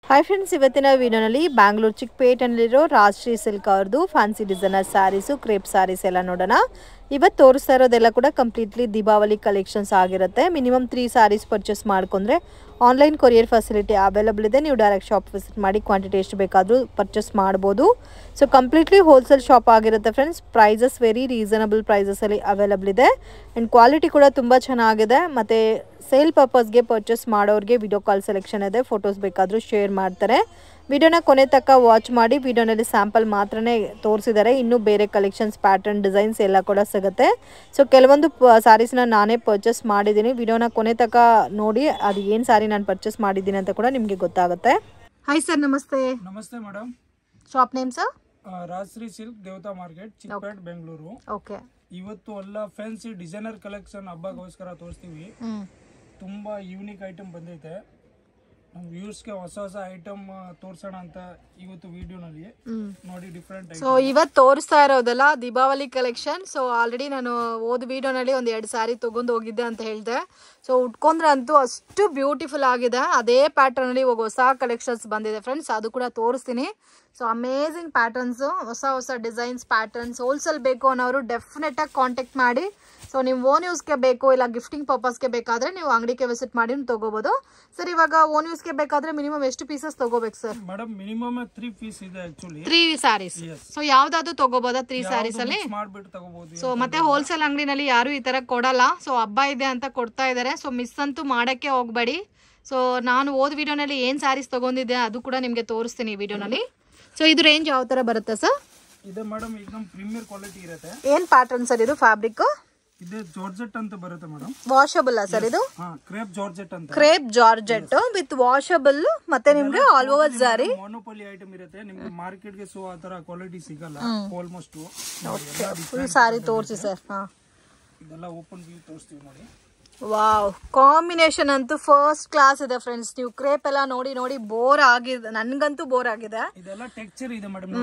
Hi friends, ಇವತ್ತಿನ ವಿಡಿಯೋನಲ್ಲಿ ಬ್ಯಾಂಗ್ಳೂರು ಚಿಕ್ಕಪೇಟೆನಲ್ಲಿರೋ ರಾಜಶ್ರೀ ಸಿಲ್ಕ್ ಅವ್ರದ್ದು fancy designer sarees, crepe sarees ಎಲ್ಲ ನೋಡೋಣ. ಇವತ್ತು ತೋರಿಸ್ತಾ ಇರೋದೆಲ್ಲ ಕೂಡ ಕಂಪ್ಲೀಟ್ಲಿ ದೀಪಾವಳಿ ಕಲೆಕ್ಷನ್ಸ್ ಆಗಿರುತ್ತೆ. ಮಿನಿಮಮ್ 3 ಸ್ಯಾರೀಸ್ ಪರ್ಚೇಸ್ ಮಾಡ್ಕೊಂಡ್ರೆ ಆನ್ಲೈನ್ ಕೊರಿಯರ್ ಫೆಸಿಲಿಟಿ ಅವೈಲಬಲ್ ಇದೆ. ನೀವು ಡೈರೆಕ್ಟ್ ಶಾಪ್ ವಿಸಿಟ್ ಮಾಡಿ ಕ್ವಾಂಟಿಟಿ ಎಷ್ಟು ಬೇಕಾದರೂ ಪರ್ಚೇಸ್ ಮಾಡ್ಬೋದು. ಸೊ ಕಂಪ್ಲೀಟ್ಲಿ ಹೋಲ್ಸೇಲ್ ಶಾಪ್ ಆಗಿರುತ್ತೆ ಫ್ರೆಂಡ್ಸ್. ಪ್ರೈಸಸ್ ವೆರಿ ರೀಸನಬಲ್ ಪ್ರೈಸಸಲ್ಲಿ ಅವೈಲಬಲ್ ಇದೆ. ಆ್ಯಂಡ್ ಕ್ವಾಲಿಟಿ ಕೂಡ ತುಂಬ ಚೆನ್ನಾಗಿದೆ. ಮತ್ತು ಸೇಲ್ ಪರ್ಪಸ್ಗೆ ಪರ್ಚೇಸ್ ಮಾಡೋರಿಗೆ ವಿಡಿಯೋ ಕಾಲ್ ಸೆಲೆಕ್ಷನ್ ಇದೆ. ಫೋಟೋಸ್ ಬೇಕಾದರೂ ಶೇರ್ ಮಾಡ್ತಾರೆ. ವಿಡಿಯೋನ ಕೊನೆ ತನಕ ವಾಚ್ ಮಾಡಿ. ವಿಡಿಯೋನಲ್ಲಿ ಸ್ಯಾಂಪಲ್ ಮಾತ್ರನೇ ತೋರಿಸಿದ್ದಾರೆ. ಇನ್ನೂ ಬೇರೆ ಕಲೆಕ್ಷನ್ಸ್, ಪ್ಯಾಟರ್ನ್, ಡಿಸೈನ್ಸ್ ಎಲ್ಲ ಕೂಡ ಸಿಗುತ್ತೆ. ಸೊ ಕೆಲವೊಂದು ಸ್ಯಾರೀಸ್ನ ನಾನೇ ಪರ್ಚೇಸ್ ಮಾಡಿದ್ದೀನಿ. ವಿಡಿಯೋನ ಕೊನೆ ತನಕ ನೋಡಿ ಅದು ಏನು ಸ್ಯಾರಿ ನಾನು ಪರ್ಚೇಸ್ ಮಾಡಿದ್ದೀನಿ ಅಂತ ಕೂಡ ನಿಮಗೆ ಗೊತ್ತಾಗುತ್ತೆ. ಹಾಯ್ ಸರ್, ನಮಸ್ತೆ. ನಮಸ್ತೆ madam. Shop name sir? Rajashree silk, Devata market, Chickpet, Bengaluru. Okay. ಇವತ್ತು ಎಲ್ಲ ಫ್ಯಾನ್ಸಿ ಡಿಸೈನರ್ ಕಲೆಕ್ಷನ್ ಹಬ್ಬಗೋಸ್ಕರ ತೋರಿಸ್ತೀವಿ. ತುಂಬಾ ಯೂನಿಕ್ ಐಟಮ್ ಬಂದೈತೆ. ನಮ್ಮ ವ್ಯೂಸ್ಗೆ ಹೊಸ ಹೊಸ ಐಟಮ್ ತೋರ್ಸೋಣ ಅಂತ ಇವತ್ತು ವಿಡಿಯೋನಲ್ಲಿ ನೋಡಿ ಡಿಫ್ರೆಂಟ್. ಸೊ ಇವತ್ತು ತೋರಿಸ್ತಾ ಇರೋದೆಲ್ಲ ದೀಪಾವಳಿ ಕಲೆಕ್ಷನ್. ಸೊ ಆಲ್ರೆಡಿ ನಾನು ಓದ್ ವಿಡಿಯೋನಲ್ಲಿ ಒಂದು 2 ಸ್ಯಾರಿ ತಗೊಂಡು ಹೋಗಿದ್ದೆ ಅಂತ ಹೇಳಿದೆ. ಸೊ ಉಟ್ಕೊಂಡ್ರೆ ಅಂತೂ ಅಷ್ಟು ಬ್ಯೂಟಿಫುಲ್ ಆಗಿದೆ. ಅದೇ ಪ್ಯಾಟರ್ನಲ್ಲಿ ಇವಾಗ ಹೊಸ ಕಲೆಕ್ಷನ್ಸ್ ಬಂದಿದೆ ಫ್ರೆಂಡ್ಸ್, ಅದು ಕೂಡ ತೋರಿಸ್ತೀನಿ. ಸೊ ಅಮೇಝಿಂಗ್ ಪ್ಯಾಟರ್ನ್ಸು, ಹೊಸ ಹೊಸ ಡಿಸೈನ್ಸ್, ಪ್ಯಾಟರ್ನ್ಸ್. ಹೋಲ್ಸೇಲ್ ಬೇಕು ಅನ್ನೋರು ಡೆಫಿನೆಟಾಗಿ ಕಾಂಟ್ಯಾಕ್ಟ್ ಮಾಡಿ. ಸೊ ನೀವು ಓನ್ ಯೂಸ್ಗೆ ಬೇಕು ಇಲ್ಲ ಗಿಫ್ಟಿಂಗ್ ಪರ್ಪಸ್ಗೆ ಬೇಕಾದರೆ ನೀವು ಅಂಗಡಿಗೆ ವಿಸಿಟ್ ಮಾಡಿ ತೊಗೋಬೋದು. ಸರ್ ಇವಾಗ ಓನ್ ಯೂಸ್ಗೆ ಬೇಕಾದರೆ ಮಿನಿಮಮ್ ಎಷ್ಟು ಪೀಸಸ್ ತೊಗೋಬೇಕು ಸರ್? ಮೇಡಮ್ ಮಿನಿಮಮ್ 3 ಪೀಸ್ ಇದೆ ಆಕ್ಚುಲಿ. 3 ಸ್ಯಾರೀಸ್. ಸೊ ಯಾವ್ದಾದ್ರು ತೊಗೋಬೋದಾ 3 ಸ್ಯಾರೀಸ್ ಅಲ್ಲಿ? ಮಾಡ್ಬಿಟ್ಟು ತಗೋಬಹುದು. ಸೊ ಮತ್ತೆ ಹೋಲ್ಸೇಲ್ ಅಂಗಡಿನಲ್ಲಿ ಯಾರು ಈ ತರ ಕೊಡಲ್ಲ. ಸೊ ಹಬ್ಬ ಇದೆ ಅಂತ ಕೊಡ್ತಾ ಇದ್ದಾರೆ. ಸೊ ಮಿಸ್ ಅಂತೂ ಮಾಡಕ್ಕೆ ಹೋಗ್ಬೇಡಿ. ಸೊ ನಾನು ಓದ್ ವಿಡಿಯೋನಲ್ಲಿ ಏನ್ ಸ್ಯಾರೀಸ್ ತಗೊಂಡಿದ್ದೆ ಅದು ಕೂಡ ನಿಮ್ಗೆ ತೋರಿಸ್ತೀನಿ ಈ ವಿಡಿಯೋನಲ್ಲಿ. ಸೊ ಇದು ರೇಂಜ್ ಯಾವ ತರ ಬರುತ್ತೆ ಸರ್? ಇದು ಮೇಡಮ್ एकदम ಪ್ರೀಮಿಯರ್ ಕ್ವಾಲಿಟಿ ಇರುತ್ತೆ. ಏನ್ ಪ್ಯಾಟರ್ನ್ ಸರ್ ಇದು? ಫ್ಯಾಬ್ರಿಕ್ ಇದು ಜಾರ್ಜೆಟ್ ಅಂತ ಬರುತ್ತೆ ಮೇಡಮ್. ವಾಷಬಲ್ ಸರ್ ಇದು? ಕ್ರೇಪ್ ಜಾರ್ಜೆಟ್ ಅಂತ. Crepe georgette with washable. ಮತ್ತೆ ನಿಮ್ಗೆ ಆಲ್ ಓವರ್ ಜಾರಿ ಮೊನೋಪೋಲಿ ಐಟಮ್ ಇರುತ್ತೆ. ನಿಮ್ಗೆ ಮಾರ್ಕೆಟ್ ಗೆ ಸೊ ಆ ತರ ಕ್ವಾಲಿಟಿ ಸಿಗಲ್ಲ ಆಲ್ಮೋಸ್ಟ್. ಫುಲ್ ಸಾರಿ ತೋರಿಸಿ ಸರ್. ಇದೆಲ್ಲ ಓಪನ್ ವ್ಯೂ ತೋರಿಸ್ತೀವಿ ನೋಡಿ. ವಾವ್, ಕಾಂಬಿನೇಷನ್ ಅಂತೂ ಫಸ್ಟ್ ಕ್ಲಾಸ್ ಇದೆ ಫ್ರೆಂಡ್ಸ್. ನೀವು ಕ್ರೇಪ್ ಎಲ್ಲ ನೋಡಿ ನೋಡಿ ಬೋರ್ ಆಗಿದೆ. ನನ್ಗಂತೂ ಬೋರ್ ಆಗಿದೆ. ಇದೆಲ್ಲ ಟೆಕ್ಸ್ಚರ್ ಇದೆ ಮೇಡಮ್.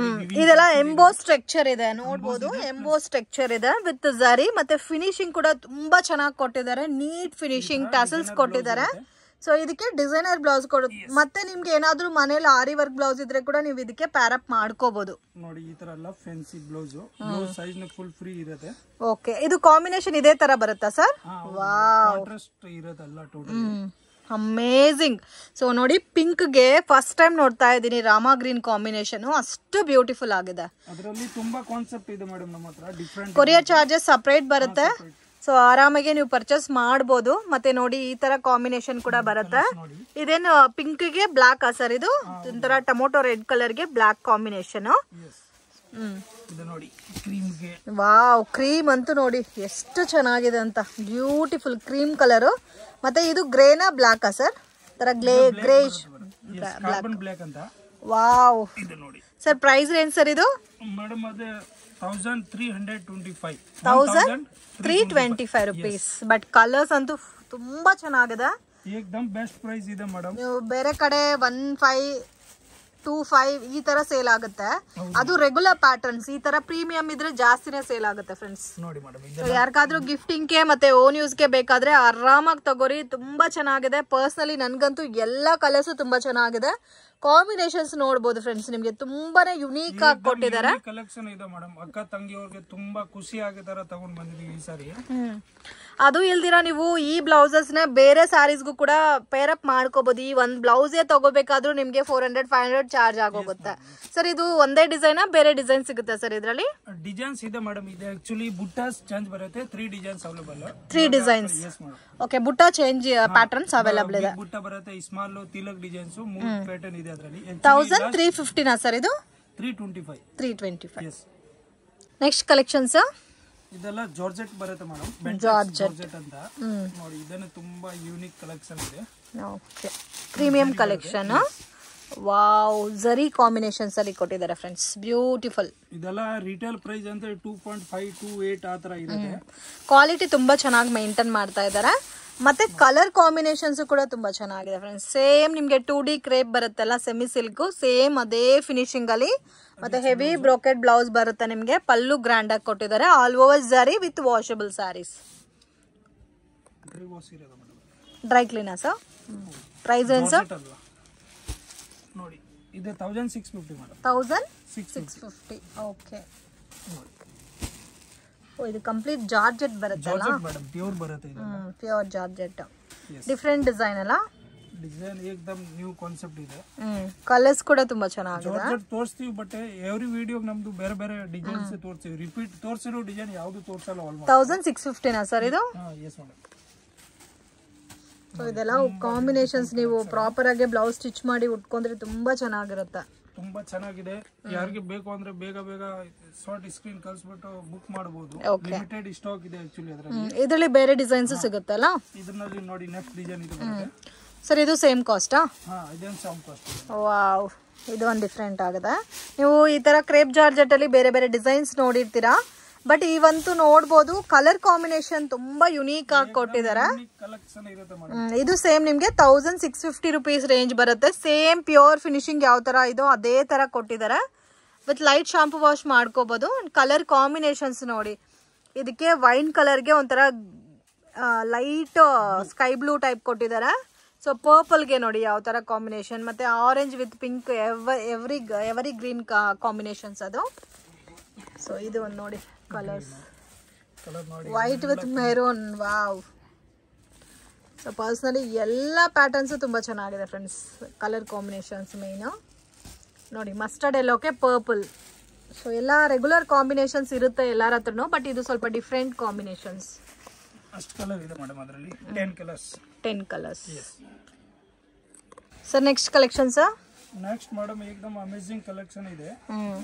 ಇದೆಲ್ಲ ಎಂಬೋಸ್ ಟೆಕ್ಸ್ಚರ್ ಇದೆ ನೋಡ್ಬೋದು. ಎಂಬೋಸ್ ಟೆಕ್ಸ್ಚರ್ ಇದೆ ವಿತ್ ಝರಿ. ಮತ್ತೆ ಫಿನಿಶಿಂಗ್ ಕೂಡ ತುಂಬಾ ಚೆನ್ನಾಗಿ ಕೊಟ್ಟಿದ್ದಾರೆ. ನೀಟ್ ಫಿನಿಶಿಂಗ್, ಟಸಲ್ಸ್ ಕೊಟ್ಟಿದ್ದಾರೆ. ಸೊ ಇದಕ್ಕೆ ಡಿಸೈನರ್ ಬ್ಲೌಸ್ ಕೊಡುತ್ತೆ. ಮತ್ತೆ ನಿಮ್ಗೆ ಏನಾದ್ರೂ ಮನೇಲಿ ಆರಿ ವರ್ಕ್ ಬ್ಲೌಸ್ ಇದ್ರೆ ಕೂಡ ನೀವು ಇದಕ್ಕೆ ಪ್ಯಾರ್ ಅಪ್ ಮಾಡ್ಕೋಬಹುದು ನೋಡಿ. ಈ ತರ ಎಲ್ಲ ಫ್ಯಾನ್ಸಿ ಬ್ಲೌಸ್ ಸೈಜ್ ನ ಫುಲ್ ಫ್ರೀ ಇರುತ್ತೆ. ಓಕೆ, ಇದು ಕಾಂಬಿನೇಷನ್ ಇದೇ ತರ ಬರುತ್ತಾ ಸರ್? ವಾವ್, ಕಾಂಟ್ರಾಸ್ಟ್ ಇರುತ್ತೆ ಎಲ್ಲ ಟೋಟಲ್. ಅಮೇಜಿಂಗ್. ಸೊ ನೋಡಿ, ಪಿಂಕ್ ಗೆ ಫಸ್ಟ್ ಟೈಮ್ ನೋಡ್ತಾ ಇದ್ದೀನಿ ರಾಮಾ ಗ್ರೀನ್ ಕಾಂಬಿನೇಷನ್. ಅಷ್ಟು ಬ್ಯೂಟಿಫುಲ್ ಆಗಿದೆ. ಅದರಲ್ಲಿ ತುಂಬಾ ಕಾನ್ಸೆಪ್ಟ್ ಇದೆ ಮೇಡಮ್ ನಮ್ಮ ಹತ್ರ. ಡಿಫರೆಂಟ್ ಕೊರಿಯರ್ ಚಾರ್ಜಸ್ ಸಪರೇಟ್ ಬರುತ್ತೆ. ಸೊ ಆರಾಮಾಗಿ ನೀವು ಪರ್ಚೇಸ್ ಮಾಡಬಹುದು. ಮತ್ತೆ ನೋಡಿ ಈ ತರ ಕಾಂಬಿನೇಷನ್ ಕೂಡ ಬರುತ್ತೆ. ಇದೇನು ಪಿಂಕ್ ಗೆ ಬ್ಲಾಕ್ ಸರ್? ಇದು ಒಂಥರ ಟೊಮೊಟೊ ರೆಡ್ ಕಲರ್ ಗೆ ಬ್ಲಾಕ್ ಕಾಂಬಿನೇಷನ್. ವಾವ್, ಕ್ರೀಮ್ ಅಂತೂ ನೋಡಿ ಎಷ್ಟು ಚೆನ್ನಾಗಿದೆ ಅಂತ. Beautiful cream colour. ಮತ್ತೆ ಇದು ಗ್ರೇನಾ ಬ್ಲಾಕ್ ಸರ್? ತರ ಗ್ರೇಶ್ ಬ್ಲಾಕ್ ಅಂತ. Wow sir, price range sir ಇದು? ಮೇಡಮ್ ಅದು 1325 rupees. ಬಟ್ ಕಲರ್ಸ್ ಅಂತೂ ತುಂಬಾ ಚೆನ್ನಾಗಿದೆ. ಏಕ್ದಮ್ ಬೆಸ್ಟ್ ಪ್ರೈಸ್ ಇದೆ ಮೇಡಮ್. ನೀವು ಬೇರೆ ಕಡೆ 1525 ಈ ತರ ಸೇಲ್ ಆಗುತ್ತೆ. ಅದು ರೆಗ್ಯುಲರ್ ಪ್ಯಾಟರ್ನ್ಸ್. ಈ ತರ ಪ್ರೀಮಿಯಂ ಇದ್ರೆ ಜಾಸ್ತಿನೇ ಸೇಲ್ ಆಗುತ್ತೆ ಫ್ರೆಂಡ್ಸ್. ನೋಡಿ ಮೇಡಮ್, ಯಾರಿಗಾದ್ರೂ ಗಿಫ್ಟಿಂಗ್ ಗೆ ಮತ್ತೆ ಓನ್ ಯೂಸ್ ಗೆ ಬೇಕಾದ್ರೆ ಆರಾಮಾಗಿ ತಗೋರಿ. ತುಂಬಾ ಚೆನ್ನಾಗಿದೆ. ಪರ್ಸನಲಿ ನನ್ಗಂತೂ ಎಲ್ಲಾ ಕಲರ್ಸ್ ತುಂಬಾ ಚೆನ್ನಾಗಿದೆ. ಕಾಂಬಿನೇಷನ್ಸ್ ನೋಡಬಹುದು ಫ್ರೆಂಡ್ಸ್. ನಿಮ್ಗೆ ತುಂಬಾನೇ ಯುನೀಕ್ ಆಗಿ ಕೊಟ್ಟಿದ್ದಾರೆ. ಕಲೆಕ್ಷನ್ ಇದೆ ಮೇಡಮ್. ಅಕ್ಕ ತಂಗಿಯವ್ರಿಗೆ ತುಂಬಾ ಖುಷಿ ಆಗೋ ತರ ತಗೊಂಡ್ ಬಂದಿದೀವಿ ಈ ಸಾರಿ. ಅದು ಇಲ್ದಿರಾ ನೀವು ಈ ಬ್ಲೌಸಸ್ ನ ಬೇರೆ ಸ್ಯಾರೀಸ್ಗೂ ಕೂಡ ಪೇರ್ ಅಪ್ ಮಾಡ್ಕೋಬಹುದು. ಈ ಒಂದ್ ಬ್ಲೌಸೇ ತಗೋಬೇಕಾದ್ರೂ ನಿಮ್ಗೆ 400-500 ಚಾರ್ಜ್ ಆಗೋಗುತ್ತೆ. ಸರ್ ಇದು ಒಂದೇ ಡಿಸೈನ್ ಬೇರೆ ಡಿಸೈನ್ ಸಿಗುತ್ತೆ ಸರ್ ಇದರಲ್ಲಿ? ಡಿಸೈನ್ಸ್ ಇದೆ ಮೇಡಮ್. ಇದು ಆಕ್ಚುಲಿ ಬುಟ್ಟಾಸ್ ಚೇಂಜ್ ಬರುತ್ತೆ. 3 ಡಿಸೈನ್ಸ್ ಅವೈಲೇಬಲ್. 3 ಡಿಸೈನ್ಸ್. ಓಕೆ, ಬುಟ್ಟ ಚೇಂಜ್ ಪ್ಯಾಟರ್ನ್ಸ್ ಅವೈಲೇಬಲ್ ಇದೆ. ಬುಟ್ಟ ಬರುತ್ತೆ, ಸ್ಮಾಲ್ ತಿಲಕ್ ಡಿಸೈನ್ಸ್, 3 ಪ್ಯಾಟರ್ನ್ ಇದೆ ಅದರಲ್ಲಿ. 1350 ನಾ ಸರ್ ಇದು? 325. ನೆಕ್ಸ್ಟ್ ಕಲೆಕ್ಷನ್ಸ್ ಇದೆಲ್ಲ ಜಾರ್ಜೆಟ್ ಬರುತ್ತೆ ಮೇಡಮ್. ಜಾರ್ಜೆಟ್ ಅಂತ ನೋಡಿ. ಇದನ್ನ ತುಂಬಾ ಯೂನಿಕ್ ಕಲೆಕ್ಷನ್ ಇದೆ. Okay, premium collection. ವಾವ್, ಝರಿ ಕಾಂಬಿನೇಷನ್ಸ್ ಅಲ್ಲಿ ಕೊಟ್ಟಿದ್ದಾರೆ ಫ್ರೆಂಡ್ಸ್. ಬ್ಯೂಟಿಫುಲ್. ಇದೆಲ್ಲ ರಿಟೇಲ್ ಪ್ರೈಸ್ ಅಂತ 2.528 ಆ ತರ ಇರುತ್ತೆ. ಕ್ವಾಲಿಟಿ ತುಂಬಾ ಚೆನ್ನಾಗಿ ಮೇಂಟೈನ್ ಮಾಡ್ತಾ ಇದ್ದಾರೆ. ಮತ್ತೆ ಕಲರ್ ಕಾಂಬಿನೇಷನ್ಸ್ ಕೂಡ ತುಂಬಾ ಚೆನ್ನಾಗಿದೆ ಫ್ರೆಂಡ್ಸ್. ಸೇಮ್ ನಿಮ್ಗೆ 2D ಕ್ರೇಪ್ ಬರುತ್ತಲ್ಲ, ಸೆಮಿ ಸಿಲ್ಕ್, ಸೇಮ್ ಅದೇ ಫಿನಿಶಿಂಗ್ ಅಲ್ಲಿ. ಮತ್ತೆ ಹೆವಿ ಬ್ರೋಕೆಡ್ ಬ್ಲೌಸ್ ಬರುತ್ತೆ ನಿಮ್ಗೆ. ಪಲ್ಲು ಗ್ರ್ಯಾಂಡ್ ಆಗಿ ಕೊಟ್ಟಿದ್ದಾರೆ. All over zari with washable sarees. Dry ಕ್ಲೀನಾ ಸರ್? ಪ್ರೈಸ್ ಏನು ಸರ್? ಇದೆ 1650 ಮೇಡಮ್. 1650. ಓಕೆ. ಓ ಇದು ಕಂಪ್ಲೀಟ್ ಜಾರ್ಜೆಟ್ ಬರುತ್ತಲ್ಲ. ಜಾರ್ಜೆಟ್ ಮೇಡಮ್, ಪ್ಯೂರ್ ಬರುತ್ತೆ ಇದು. Pure georgette. ಡಿಫರೆಂಟ್ ಡಿಸೈನ್ ಅಲ್ಲ. ಡಿಸೈನ್ ಏಕದಮ್ ನ್ಯೂ ಕಾನ್ಸೆಪ್ಟ್ ಇದೆ. ಕಲರ್ಸ್ ಕೂಡ ತುಂಬಾ ಚೆನ್ನಾಗಿದೆ. ಜಾರ್ಜೆಟ್ ತೋರಿಸ್ತೀವಿ, ಬಟ್ ಎವ್ರಿ ವಿಡಿಯೋ ನಮ್ದು ಬೇರೆ ಬೇರೆ ಡಿಸೈನ್ಸ್ ತೋರಿಸ್ತೀವಿ. ರಿಪೀಟ್ ತೋರಿಸಿರೋ ಡಿಸೈನ್ ಯಾವುದು ತೋರಿಸಲ್ಲ. ಆಲ್ಮೋಸ್ಟ್ 1650 ನಾ ಸರ್ ಇದು? Yes madam. ಸೊ ಇದೆಲ್ಲ ಕಾಂಬಿನೇಷನ್ಸ್ ನೀವು ಪ್ರಾಪರ್ ಆಗಿ ಬ್ಲೌಸ್ ಸ್ಟಿಚ್ ಮಾಡಿ ಉಟ್ಕೊಂಡ್ರೆ ತುಂಬಾ ಚೆನ್ನಾಗಿರುತ್ತೆ. ತುಂಬಾ ಚೆನ್ನಾಗಿದೆ. ಯಾರಿಗೆ ಬೇಕು ಅಂದ್ರೆ ಬೇಗ ಬೇಗ ಶಾರ್ಟ್ ಸ್ಕ್ರೀನ್ ಕಳಿಸ್ಬಿಟ್ಟು ಬುಕ್ ಮಾಡಬಹುದು. ಲಿಮಿಟೆಡ್ ಸ್ಟಾಕ್ ಇದೆ ಆಕ್ಚುಲಿ ಅದರಲ್ಲಿ. ಇದರಲ್ಲಿ ಬೇರೆ ಡಿಸೈನ್ಸ್ ಸಿಗುತ್ತಲ್ಲ. ಇದರಲ್ಲಿ ನೋಡಿ ನೆಕ್ಸ್ಟ್ ಡಿಸೈನ್ ಇದು ಬರುತ್ತೆ ಸರ್. ಇದು ಸೇಮ್ ಕಾಸ್ಟಾ? ಇದೇನು ಸೇಮ್ ಕಾಸ್ಟ್. ವಾವ್, ಇದು ಒಂದು ಡಿಫ್ರೆಂಟ್ ಆಗಿದೆ. ನೀವು ಈ ತರ ಕ್ರೇಪ್ ಜಾರ್ಜೆಟ್ ಅಲ್ಲಿ ಬೇರೆ ಬೇರೆ ಡಿಸೈನ್ಸ್ ನೋಡಿರ್ತೀರಾ, ಬಟ್ ಇವಂತೂ ನೋಡ್ಬೋದು ಕಲರ್ ಕಾಂಬಿನೇಷನ್ ತುಂಬಾ ಯುನೀಕ್ ಆಗಿ ಕೊಟ್ಟಿದ್ದಾರೆ. ಇದು ಸೇಮ್ ನಿಮ್ಗೆ 1650 ರುಪೀಸ್ ರೇಂಜ್ ಬರುತ್ತೆ. ಸೇಮ್ ಪ್ಯೂರ್ ಫಿನಿಶಿಂಗ್ ಯಾವ ತರ ಇದೋ ಅದೇ ತರ ಕೊಟ್ಟಿದ್ದಾರೆ. ವಿತ್ ಲೈಟ್ ಶಾಂಪು ವಾಶ್ ಮಾಡ್ಕೋಬಹುದು. ಕಲರ್ ಕಾಂಬಿನೇಷನ್ಸ್ ನೋಡಿ, ಇದಕ್ಕೆ ವೈನ್ ಕಲರ್ಗೆ ಒಂಥರ ಲೈಟ್ ಸ್ಕೈ ಬ್ಲೂ ಟೈಪ್ ಕೊಟ್ಟಿದ್ದಾರೆ. ಸೊ ಪರ್ಪಲ್ಗೆ ನೋಡಿ ಯಾವ ತರ ಕಾಂಬಿನೇಷನ್, ಮತ್ತೆ orange with pink, every green combinations ಅದು. ಸೊ ಇದು ಒಂದು ನೋಡಿ colours, white with maroon. Wow. So personally ಎಲ್ಲ ಪ್ಯಾಟರ್ನ್ಸು ತುಂಬ ಚೆನ್ನಾಗಿದೆ ಫ್ರೆಂಡ್ಸ್. ಕಲರ್ ಕಾಂಬಿನೇಷನ್ಸ್ ಮೇಯ್ನು ನೋಡಿ, ಮಸ್ಟರ್ಡ್ ಎಲ್ಲೋಕೆ ಪರ್ಪಲ್. ಸೊ ಎಲ್ಲ ರೆಗ್ಯುಲರ್ ಕಾಂಬಿನೇಷನ್ಸ್ ಇರುತ್ತೆ ಎಲ್ಲರ ಹತ್ರನೂ, ಬಟ್ ಇದು ಸ್ವಲ್ಪ ಡಿಫ್ರೆಂಟ್ ಕಾಂಬಿನೇಷನ್ಸ್. ಅಷ್ಟು ಕಲರ್ ಇದೆ ಮೇಡಮ್ ಅದರಲ್ಲಿ. 10 colours. Sir next collection sir? Next madam ಏಕದಮ್ ಅಮೇಜಿಂಗ್ ಕಲೆಕ್ಷನ್ ಇದೆ.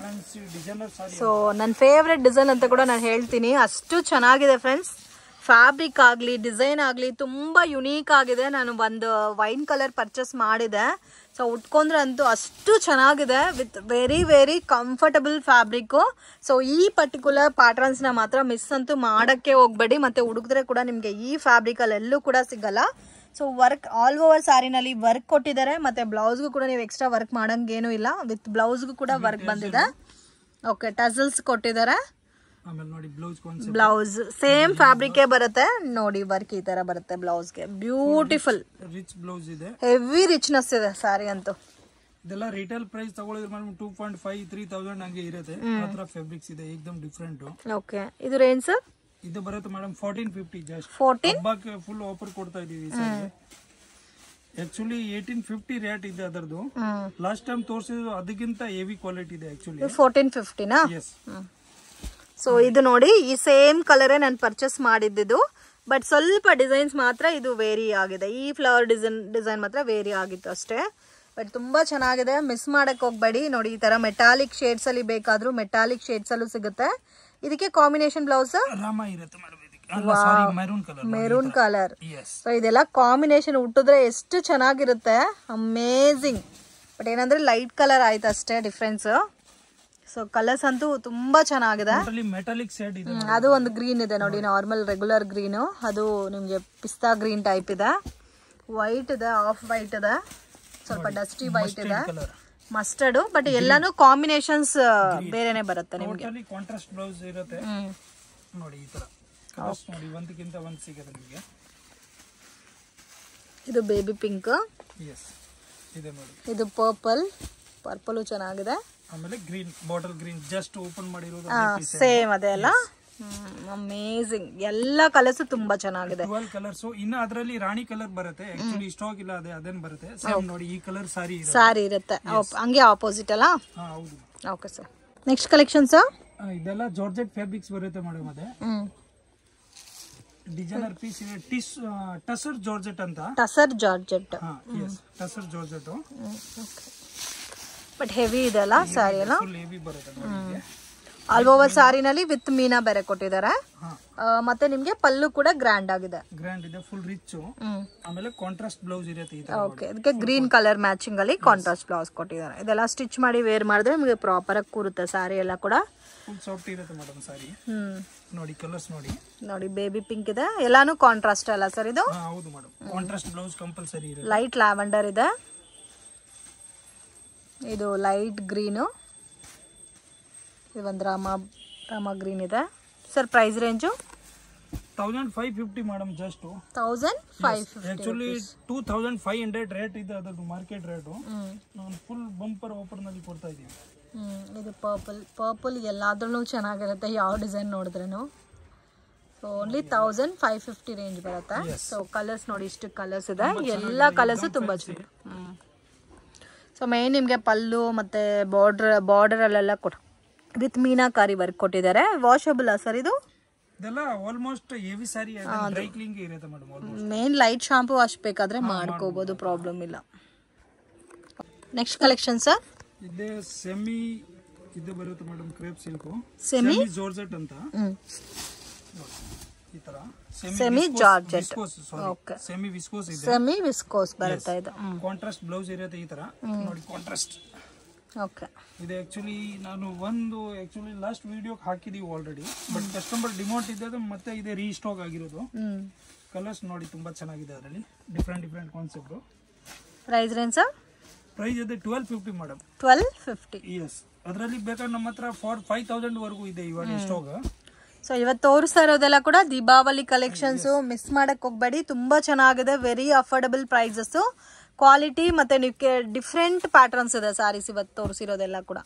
Designer saree. ಸೊ ನನ್ನ ಫೇವ್ರೆಟ್ ಡಿಸೈನ್ ಅಂತ ಕೂಡ ನಾನು ಹೇಳ್ತೀನಿ, ಅಷ್ಟು ಚೆನ್ನಾಗಿದೆ ಫ್ರೆಂಡ್ಸ್. ಫ್ಯಾಬ್ರಿಕ್ ಆಗಲಿ ಡಿಸೈನ್ ಆಗಲಿ ತುಂಬ ಯುನೀಕ್ ಆಗಿದೆ. ನಾನು ಒಂದು ವೈನ್ ಕಲರ್ ಪರ್ಚೇಸ್ ಮಾಡಿದೆ. ಸೊ ಉಟ್ಕೊಂಡ್ರೆ ಅಂತೂ ಅಷ್ಟು ಚೆನ್ನಾಗಿದೆ, with very very comfortable fabric. So ಈ ಪರ್ಟಿಕ್ಯುಲರ್ ಪ್ಯಾಟರ್ನ್ಸ್ನ ಮಾತ್ರ ಮಿಸ್ ಅಂತೂ ಮಾಡೋಕ್ಕೆ ಹೋಗ್ಬೇಡಿ. ಮತ್ತು ಹುಡುಗಿದ್ರೆ ಕೂಡ ನಿಮಗೆ ಈ ಫ್ಯಾಬ್ರಿಕಲ್ಲಿ ಎಲ್ಲೂ ಕೂಡ ಸಿಗಲ್ಲ. ಸೊ ವರ್ಕ್ ಆಲ್ ಓವರ್ ಸ್ಯಾರಿನಲ್ಲಿ ವರ್ಕ್ ಕೊಟ್ಟಿದ್ದಾರೆ. ಮತ್ತು ಬ್ಲೌಸ್ಗೂ ಕೂಡ ನೀವು ಎಕ್ಸ್ಟ್ರಾ ವರ್ಕ್ ಮಾಡೋಂಗೇನೂ ಇಲ್ಲ. ವಿತ್ ಬ್ಲೌಸ್ಗೂ ಕೂಡ ವರ್ಕ್ ಬಂದಿದೆ. ಓಕೆ, ಟಸಲ್ಸ್ ಕೊಟ್ಟಿದ್ದಾರೆ. ಬ್ಲೌಸ್ ಸೇಮ್ ಫ್ಯಾಬ್ರಿಕೇ ಬರುತ್ತೆ ನೋಡಿ. ವರ್ಕ್ ಈ ತರ ಬರುತ್ತೆ ಬ್ಲೌಸ್ಗೆ. ಬ್ಯೂಟಿಫುಲ್ ರಿಚ್ ಬ್ಲೌಸ್ ಇದೆ. ಹೆವಿ ರಿಚ್ನೆಸ್ ಇದೆ ಸ್ಯಾರಿ ಅಂತೂ. ಇದೆಲ್ಲ ರಿಟೇಲ್ ಪ್ರೈಸ್ ತಗೊಳ್ಳಿದ್ರೆ ಮೇಡಮ್ 2.5-3,000 ಹಂಗೆ ಇರುತ್ತೆ. ಮಾತ್ರ ಫ್ಯಾಬ್ರಿಕ್ಸ್ ಇದೆ ಏಕದಮ್ ಡಿಫರೆಂಟ್. ಓಕೆ, ಇದು ರೇಂಜ್ ಸರ್? ಇದು ಬರುತ್ತೆ ಮೇಡಮ್ 1450 ಜಸ್ಟ್. 14 ಹಬ್ಬಕ್ಕೆ ಫುಲ್ ಆಫರ್ ಕೊಡ್ತಾ ಇದೀವಿ. ಆಕ್ಚುಲಿ 1850 ರೇಟ್ ಇದೆ ಅದರದು. ಲಾಸ್ಟ್ ಟೈಮ್ ತೋರಿಸಿದ್ರು ಅದಕ್ಕಿಂತ ಹೆವಿ ಕ್ವಾಲಿಟಿ ಇದೆ ಆಕ್ಚುಲಿ. 1450 ನಾ? ಎಸ್. ಸೊ ಇದು ನೋಡಿ, ಈ ಸೇಮ್ ಕಲರೇ ನಾನು ಪರ್ಚೇಸ್ ಮಾಡಿದ್ದು, ಬಟ್ ಸ್ವಲ್ಪ ಡಿಸೈನ್ಸ್ ಮಾತ್ರ ಇದು ವೇರಿ ಆಗಿದೆ. ಈ ಫ್ಲವರ್ ಡಿಸೈನ್ ಮಾತ್ರ ವೇರಿ ಆಗಿತ್ತು ಅಷ್ಟೇ. ಬಟ್ ತುಂಬಾ ಚೆನ್ನಾಗಿದೆ, ಮಿಸ್ ಮಾಡಕ್ ಹೋಗ್ಬೇಡಿ. ನೋಡಿ ಈ ತರ ಮೆಟಾಲಿಕ್ ಶೇಡ್ಸ್ ಅಲ್ಲಿ ಬೇಕಾದ್ರೂ ಮೆಟಾಲಿಕ್ ಶೇಡ್ಸ್ ಅಲ್ಲೂ ಸಿಗುತ್ತೆ. ಇದಕ್ಕೆ combination blouse maroon colour. So ಇದೆಲ್ಲ ಕಾಂಬಿನೇಷನ್ ಉಟ್ಟಿದ್ರೆ ಎಷ್ಟು ಚೆನ್ನಾಗಿರುತ್ತೆ, ಅಮೇಝಿಂಗ್. ಬಟ್ ಏನಂದ್ರೆ ಲೈಟ್ ಕಲರ್ ಆಯ್ತು ಅಷ್ಟೇ ಡಿಫ್ರೆನ್ಸ್. ಸೊ ಕಲರ್ಸ್ ಅಂತೂ ತುಂಬಾ ಚೆನ್ನಾಗಿದೆ. ಮೆಟಾಲಿಕ್ ಶೇಡ್ ಇದೆ. ಅದು ಒಂದು ಗ್ರೀನ್ ಇದೆ ನೋಡಿ, ನಾರ್ಮಲ್ ರೆಗ್ಯುಲರ್ ಗ್ರೀನು. ಅದು ನಿಮ್ಗೆ ಪಿಸ್ತಾ ಗ್ರೀನ್ ಟೈಪ್ ಇದೆ. ವೈಟ್ ಇದೆ, ಆಫ್ ವೈಟ್ ಇದೆ, ಸ್ವಲ್ಪ ಡಸ್ಟಿ ವೈಟ್ ಇದೆ, ಮಸ್ಟರ್ಡ್. ಬಟ್ ಎಲ್ಲಾನು ಕಾಂಬಿನೇಷನ್ಸ್ ಬೇರೆನೆ ಬರುತ್ತೆ ನಿಮಗೆ. ಕಾಂಟ್ರಾಸ್ಟ್ ಬ್ಲೌಸ್ ಇರುತ್ತೆ ನೋಡಿ. ಈ ತರ ಕಲರ್ಸ್ ನೋಡಿ, ಒಂದಕ್ಕಿಂತ ಒಂದು ಸಿಗುತ್ತೆ ನಿಮಗೆ. ಇದು ಬೇಬಿ ಪಿಂಕ್. ಎಸ್, ಇದೆ ನೋಡಿ. ಇದು ಪರ್ಪಲ್ ಚೆನ್ನಾಗಿದೆ. ಆಮೇಲೆ green, bottle green just open ಮಾಡಿರೋದು ಸೇಮ್ ಅದೇ ಅಲ್ಲ. ಅಮೇಜಿಂಗ್. ಎಲ್ಲ ಕಲರ್ಸ್ ತುಂಬಾ ಚೆನ್ನಾಗಿದೆ. 12 ಕಲರ್ಸ್. ಇನ್ನು ಅದರಲ್ಲಿ ರಾಣಿ ಕಲರ್ ಬರುತ್ತೆ. ಆಕ್ಚುಲಿ ಸ್ಟಾಕ್ ಇಲ್ಲ, ಅದೇನ್ ಬರುತ್ತೆ ಸೇಮ್ ನೋಡಿ. ಈ ಕಲರ್ ಸಾರಿ ಇರುತ್ತೆ ಹಂಗೆ ಆಪೋಸಿಟ್ ಅಲ್ಲ? ಹೌದು. Okay sir, next collection sir? ಇದೆಲ್ಲ ಜಾರ್ಜೆಟ್ ಫ್ಯಾಬ್ರಿಕ್ಸ್ ಬರುತ್ತೆ ಮೇಡಮ್. ಅದೇ ಡಿಸೈನರ್ ಪೀಸ್ ಇದೆ. ಟಸರ್ ಜಾರ್ಜೆಟ್ ಅಂತ. Tussar georgette. Tussar georgette. But heavy ಇದೆ ಅಲ್ಲ ಸ್ಯಾರಿ ಎಲ್ಲ? ಹೆವಿ ಬರುತ್ತೆ. ಆಲ್ ಓವರ್ ಸ್ಯಾರಿನಲ್ಲಿ ವಿತ್ ಮೀನಾ ಬೇರೆ ಕೊಟ್ಟಿದ್ದಾರೆ. ಮತ್ತೆ ನಿಮ್ಗೆ ಪಲ್ಲು ಕೂಡ ಗ್ರ್ಯಾಂಡ್ ಆಗಿದೆ. ಗ್ರ್ಯಾಂಡ್ ಇದೆ, ಫುಲ್ ರಿಚ್. ಆಮೇಲೆ ಕಾಂಟ್ರಾಸ್ಟ್ ಬ್ಲೌಸ್ ಇರುತ್ತೆ. ಓಕೆ, ಇದಕ್ಕೆ ಗ್ರೀನ್ ಕಲರ್ ಮ್ಯಾಚಿಂಗ್ ಅಲ್ಲಿ ಕಾಂಟ್ರಾಸ್ಟ್ ಬ್ಲೌಸ್ ಕೊಟ್ಟಿದ್ದಾರೆ. ಇದೆಲ್ಲ ಸ್ಟಿಚ್ ಮಾಡಿ ವೇರ್ ಮಾಡಿದ್ರೆ ನಿಮಗೆ ಪ್ರಾಪರ್ ಆಗಿ ಕೂರುತ್ತೆ ಸ್ಯಾರಿ ಎಲ್ಲ ಕೂಡ. ಫುಲ್ ಸಾಫ್ಟ್ ಇರುತ್ತೆ ಮೇಡಮ್ ಸ್ಯಾರಿ. ನೋಡಿ ಕಲರ್ಸ್ ನೋಡಿ, ಬೇಬಿ ಪಿಂಕ್ ಇದೆ. ಎಲ್ಲಾನು ಕಾಂಟ್ರಾಸ್ಟ್ ಅಲ್ಲ ಸರ್ ಇದು? ಹೌದು ಮೇಡಮ್, ಕಾಂಟ್ರಾಸ್ಟ್ ಬ್ಲೌಸ್ ಕಂಪಲ್ಸರಿ ಇರುತ್ತೆ. ಲೈಟ್ ಲ್ಯಾವೆಂಡರ್ ಇದೆ. ಇದು ಲೈಟ್ ಗ್ರೀನು. ಇದು ಒಂದು ರಾಮ ಗ್ರೀನ್ ಇದೆ. Sir price range 1550 madam. Just 1550. Actually 2500 rate ಇದೆ ಅದರದ್ದು ಮಾರ್ಕೆಟ್ ರೇಟು. ನಾನು ಫುಲ್ ಬಂಪರ್ ಆಫರ್ ನಲ್ಲಿ ಕೊಡ್ತಾ ಇದೀವಿ. ಇದು ಪರ್ಪಲ್ ಎಲ್ಲಾದ್ರೂ ಚೆನ್ನಾಗಿರುತ್ತೆ ಯಾವ ಡಿಸೈನ್ ನೋಡಿದ್ರೂ. ಸೊ ಓನ್ಲಿ 1550 ರೇಂಜ್ ಬರುತ್ತೆ. ಸೊ ಕಲರ್ಸ್ ನೋಡಿ, ಇಷ್ಟು ಕಲರ್ಸ್ ಇದೆ, ಎಲ್ಲ ಕಲರ್ಸು ತುಂಬ ಚೆನ್ನಾಗಿ. ಸೊ ಮೇನ್ ನಿಮಗೆ ಪಲ್ಲು ಮತ್ತು ಬಾರ್ಡರಲ್ಲೆಲ್ಲ ವಿತ್ ಮೀನಾಕಾರಿ ವರ್ಕ್ ಕೊಟ್ಟಿದ್ದಾರೆ. ವಾಷಬಲ್ ಸರ್ ಇದು? ಇದೆಲ್ಲ ಆಲ್ಮೋಸ್ಟ್ ಹೆವಿ ಸಾರಿ ಡ್ರೈ ಕ್ಲೀನ್ ಇರುತ್ತೆ madam. Almost main light shampoo wash ಬೇಕಾದ್ರೆ ಮಾಡ್ಕೋಬಹುದು, ಪ್ರಾಬ್ಲಮ್ ಇಲ್ಲ. ನೆಕ್ಸ್ಟ್ ಕಲೆಕ್ಷನ್ ಸರ್, ಇದೆ ಸೆಮಿ ಇದು ಬರುತ್ತೆ madam, crepe silk semi georgette ಅಂತ. ಈ ತರ semi georgette, okay, semi viscose ಇದೆ, ಸೆಮಿ ವಿಸ್ಕೋಸ್ ಬರುತ್ತೆ ಇದು. ಕಾಂಟ್ರಾಸ್ಟ್ ಬ್ಲೌಸ್ ಇರುತ್ತೆ ಈ ತರ ನೋಡಿ, ಕಾಂಟ್ರಾಸ್ಟ್. ಓಕೆ, ಇದು ಆಕ್ಚುಲಿ ನಾನು ಲಾಸ್ಟ್ ವಿಡಿಯೋ ಹಾಕಿದೀವಿ ಆಲ್ರೆಡಿ, ಬಟ್ ಕಸ್ಟಮರ್ ಡಿಮಾಂಡ್ ಇದ್ದದ್ದು ಮತ್ತೆ ಇದೆ ರೀಸ್ಟಾಕ್ ಆಗಿರೋದು. ಕಲರ್ಸ್ ನೋಡಿ ತುಂಬಾ ಚೆನ್ನಾಗಿದೆ, ಅದರಲ್ಲಿ different concept. Price range sir? Price ಇದೆ 1250 ಮೇಡಮ್. 1250. ಎಸ್, ಅದರಲ್ಲಿ ಬೇಕಾದ್ರೆ ನಮ್ಮ ಹತ್ರ 5000 ವರೆಗೂ ಇದೆ ಇವಾಗ ಸ್ಟಾಕ್. ಸೊ ಇವತ್ತು ತೋರಿಸ್ತಾ ಇರೋದೆಲ್ಲ ಕೂಡ ದೀಪಾವಳಿ ಕಲೆಕ್ಷನ್ಸ್, ಮಿಸ್ ಮಾಡಕ್ ಹೋಗ್ಬೇಡಿ, ತುಂಬಾ ಚೆನ್ನಾಗಿದೆ, ವೆರಿ ಅಫೋರ್ಡಬಲ್ ಪ್ರೈಸಸ್, ಕ್ವಾಲಿಟಿ ಮತ್ತೆ ನಿಮಗೆ ಡಿಫ್ರೆಂಟ್ ಪ್ಯಾಟರ್ನ್ಸ್ ಇದೆ ಸ್ಯಾರೀಸ್ ಇವತ್ತು ತೋರಿಸಿರೋದೆಲ್ಲ ಕೂಡ.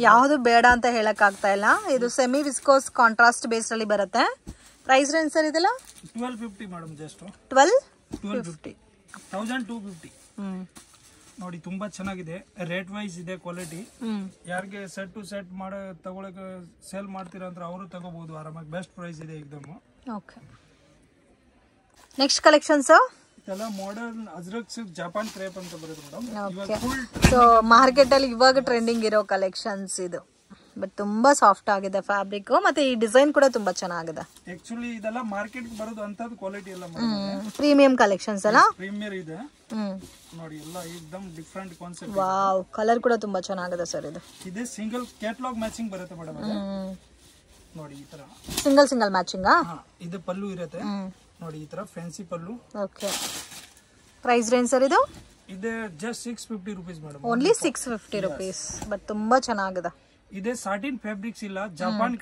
ಯಾವುದು ಬೇಡ ಅಂತ ಹೇಳಕ್ ಆಗ್ತಾ ಇಲ್ಲ. ಇದು ಸೆಮಿ ವಿಸ್ಕೋಸ್ ಕಾಂಟ್ರಾಸ್ಟ್ ಬೇಸ್ ಅಲ್ಲಿ ಬರುತ್ತೆ. ಪ್ರೈಸ್ ರೇಂಜ್ ಸರ್ ಇದೆಲ್ಲ? 1250 ಮೇಡಮ್, ಜಸ್ಟ್ 1250. 1250 ನೋಡಿ, ತುಂಬಾ ಚೆನ್ನಾಗಿದೆ, ರೇಟ್ ವೈಸ್ ಇದೆ, ಕ್ವಾಲಿಟಿ. ಯಾರಿಗೆ ಸೆಟ್ ಟು ಸೆಟ್ ತಗೊಳಕ್ ಸೇಲ್ ಮಾಡ್ತೀರಾ ಅಂದ್ರೆ ಅವರು ತಗೋಬಹುದು ಆರಾಮಾಗಿ, ಬೆಸ್ಟ್ ಪ್ರೈಸ್ ಇದೆ ಏಕದಮ್. Okay, next collection sir? ಇದೆಲ್ಲ modern Ajrak silk Japan crepe ಅಂತ ಬರುತ್ತೆ ಮೇಡಮ್. ಸೊ ಮಾರ್ಕೆಟ್ ಅಲ್ಲಿ ಇವಾಗ ಟ್ರೆಂಡಿಂಗ್ ಇರೋ ಕಲೆಕ್ಷನ್ಸ್ ಇದು, ಬಟ್ ತುಂಬಾ ಸಾಫ್ಟ್ ಆಗಿದೆ ಫ್ಯಾಬ್ರಿಕ್, ಮತ್ತೆ ಈ ಡಿಸೈನ್ ಕೂಡ ತುಂಬಾ ಚೆನ್ನಾಗಿದೆ. ಆಕ್ಚುಲಿ ಇದೆಲ್ಲ ಮಾರ್ಕೆಟ್ ಬರೋದು ಅಂತದ್ದು ಕ್ವಾಲಿಟಿ ಎಲ್ಲ ಪ್ರೀಮಿಯಂ ಕಲೆಕ್ಷನ್ಸ್ ಅಲ್ಲ, ಪ್ರೀಮಿಯರ್ ಇದೆ ನೋಡಿ, ಎಲ್ಲ ಏಕದಮ್ ಡಿಫರೆಂಟ್ ಕಾನ್ಸೆಪ್ಟ್. ವಾವ್, ಕಲರ್ ಕೂಡ ತುಂಬಾ ಚೆನ್ನಾಗಿದೆ ಸರ್ ಇದು. ಇದೆ ಸಿಂಗಲ್ ಕ್ಯಾಟಲಾಗ್ ಮ್ಯಾಚಿಂಗ್ ಬರುತ್ತೆ ಮೇಡಮ್ ನೋಡಿ, ಈ ತರ ಸಿಂಗಲ್ ಮ್ಯಾಚಿಂಗ್. ಇದು ಪಲ್ಲು ಇರುತ್ತೆ ನೋಡಿ, ಈ ತರ ಫ್ಯಾನ್ಸಿ ಪಲ್ಲು. ಓಕೆ, ಪ್ರೈಸ್ ರೇಂಜ್ ಸರ್ ಇದು? ಇದೆ just 650 rupees madam, only 650 rupees, but ತುಂಬಾ ಚೆನ್ನಾಗಿದೆ. ಇದೆ ಸಾಟಿನ್ ಫ್ಯಾಬ್ರಿಕ್ಸ್ ಇಲ್ಲ, ಜಪಾನ್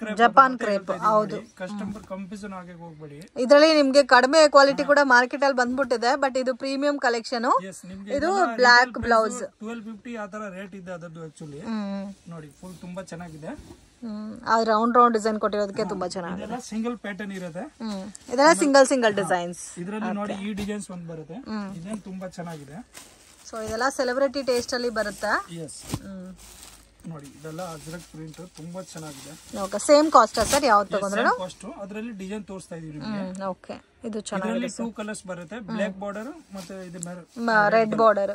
ಕ್ರೇಪ್. ಹೌದು, ಕಸ್ಟಮರ್ ಕನ್ಫ್ಯೂಷನ್ ಆಗಕ್ಕೆ ಹೋಗ್ಬೇಡಿ. ಇದರಲ್ಲಿ ನಿಮ್ಗೆ ಕಡಿಮೆ ಕ್ವಾಲಿಟಿ ಕೂಡ ಮಾರ್ಕೆಟ್ ಅಲ್ಲಿ ಬಂದ್ಬಿಟ್ಟಿದೆ, ಬಟ್ ಇದು ಪ್ರೀಮಿಯಂ ಕಲೆಕ್ಷನ್. ಇದು ಬ್ಲಾಕ್ ಬ್ಲೌಸ್ 1250 ಆ ತರ ರೇಟ್ ಇದೆ ಅದರದ್ದು. ಆಕ್ಚುಲಿ ನೋಡಿ, ಫುಲ್ ತುಂಬಾ ಚೆನ್ನಾಗಿದೆ. ರೌಂಡ್ ಡಿಸೈನ್ ಕೊಟ್ಟಿರೋದಕ್ಕೆ ತುಂಬಾ ಚೆನ್ನಾಗಿದೆ. ಸಿಂಗಲ್ ಪ್ಯಾಟರ್ನ್ ಇರುತ್ತೆ, ಇದೆಲ್ಲ ಸಿಂಗಲ್ ಡಿಸೈನ್ಸ್. ಇದರಲ್ಲಿ ನೋಡಿ ಈ ಡಿಸೈನ್ಸ್ ಒಂದು ಬರುತ್ತೆ, ಡಿಸೈನ್ ತುಂಬಾ ಚೆನ್ನಾಗಿದೆ. ಸೊ ಇದೆಲ್ಲ ಸೆಲೆಬ್ರಿಟಿ ಟೇಸ್ಟ್ ಅಲ್ಲಿ ಬರುತ್ತೆ. ಎಸ್ ನೋಡಿ, ಇದೆಲ್ಲ ಅಜ್ರಕ್ ಪ್ರಿಂಟ್ ತುಂಬಾ ಚೆನ್ನಾಗಿದೆ. ಓಕೆ, ಸೇಮ್ ಕಾಸ್ಟ್ ಸರ್ ಯಾವ್ದು ತಗೊಂಡ್ರು? ಕಾಸ್ಟ್ ಅದರಲ್ಲಿ ಡಿಸೈನ್ ತೋರಿಸ್ತಾ ಇದೀವಿ ನಿಮಗೆ. ಓಕೆ, ಇದು ಚೆನ್ನಾಗಿದೆ. 2 ಕಲರ್ಸ್ ಬರುತ್ತೆ, ಬ್ಲಾಕ್ ಬಾರ್ಡರ್ ಮತ್ತೆ ಇದು ರೆಡ್ ಬಾರ್ಡರ್.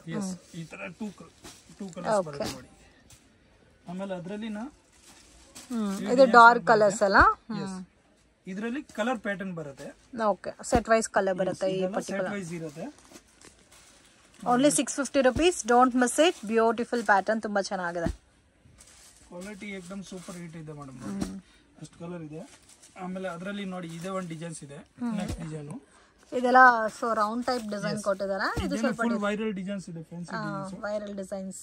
ಈ ತರ 2 ಕಲರ್ಸ್ ಬರುತ್ತೆ ನೋಡಿ. ಆಮೇಲೆ ಅದರಲ್ಲಿ ಇದು ಡಾರ್ಕ್ ಕಲರ್ಸ್ ಅಲ್ಲ, ಇದರಲ್ಲಿ ಕಲರ್ ಪ್ಯಾಟರ್ನ್ ಬರುತ್ತೆ. ಓಕೆ, ಸೆಟ್ ವೈಸ್ ಕಲರ್ ಬರುತ್ತೆ. ಈ ಪರ್ಟಿಕ್ಯುಲರ್ ಸೆಟ್ ವೈಸ್ ಇರುತ್ತೆ. Only 650 rupees, don't miss it. Beautiful pattern, ತುಂಬಾ ಚೆನ್ನಾಗಿದೆ. ಕ್ವಾಲಿಟಿ ಏಕದಮ್ ಸೂಪರ್ ಹಿಟ್ ಇದೆ ಮೇಡಮ್, ಅಷ್ಟು ಕಲರ್ ಇದೆ. ಆಮೇಲೆ ಅದರಲ್ಲಿ ನೋಡಿ ಇದೇ ಒಂದು ಡಿಸೈನ್ಸ್ ಇದೆ, ನೆಕ್ಸ್ಟ್ ಡಿಸೈನ್ ಇದೆಲ್ಲ ಸೊ ರೌಂಡ್ ಟೈಪ್ ಡಿಸೈನ್ ಕೊಟ್ಟಿದ್ದಾರೆ. ಇದು ಸ್ವಲ್ಪ ಫುಲ್ ವೈರಲ್ ಡಿಸೈನ್ಸ್ ಇದೆ, fancy designs, viral designs.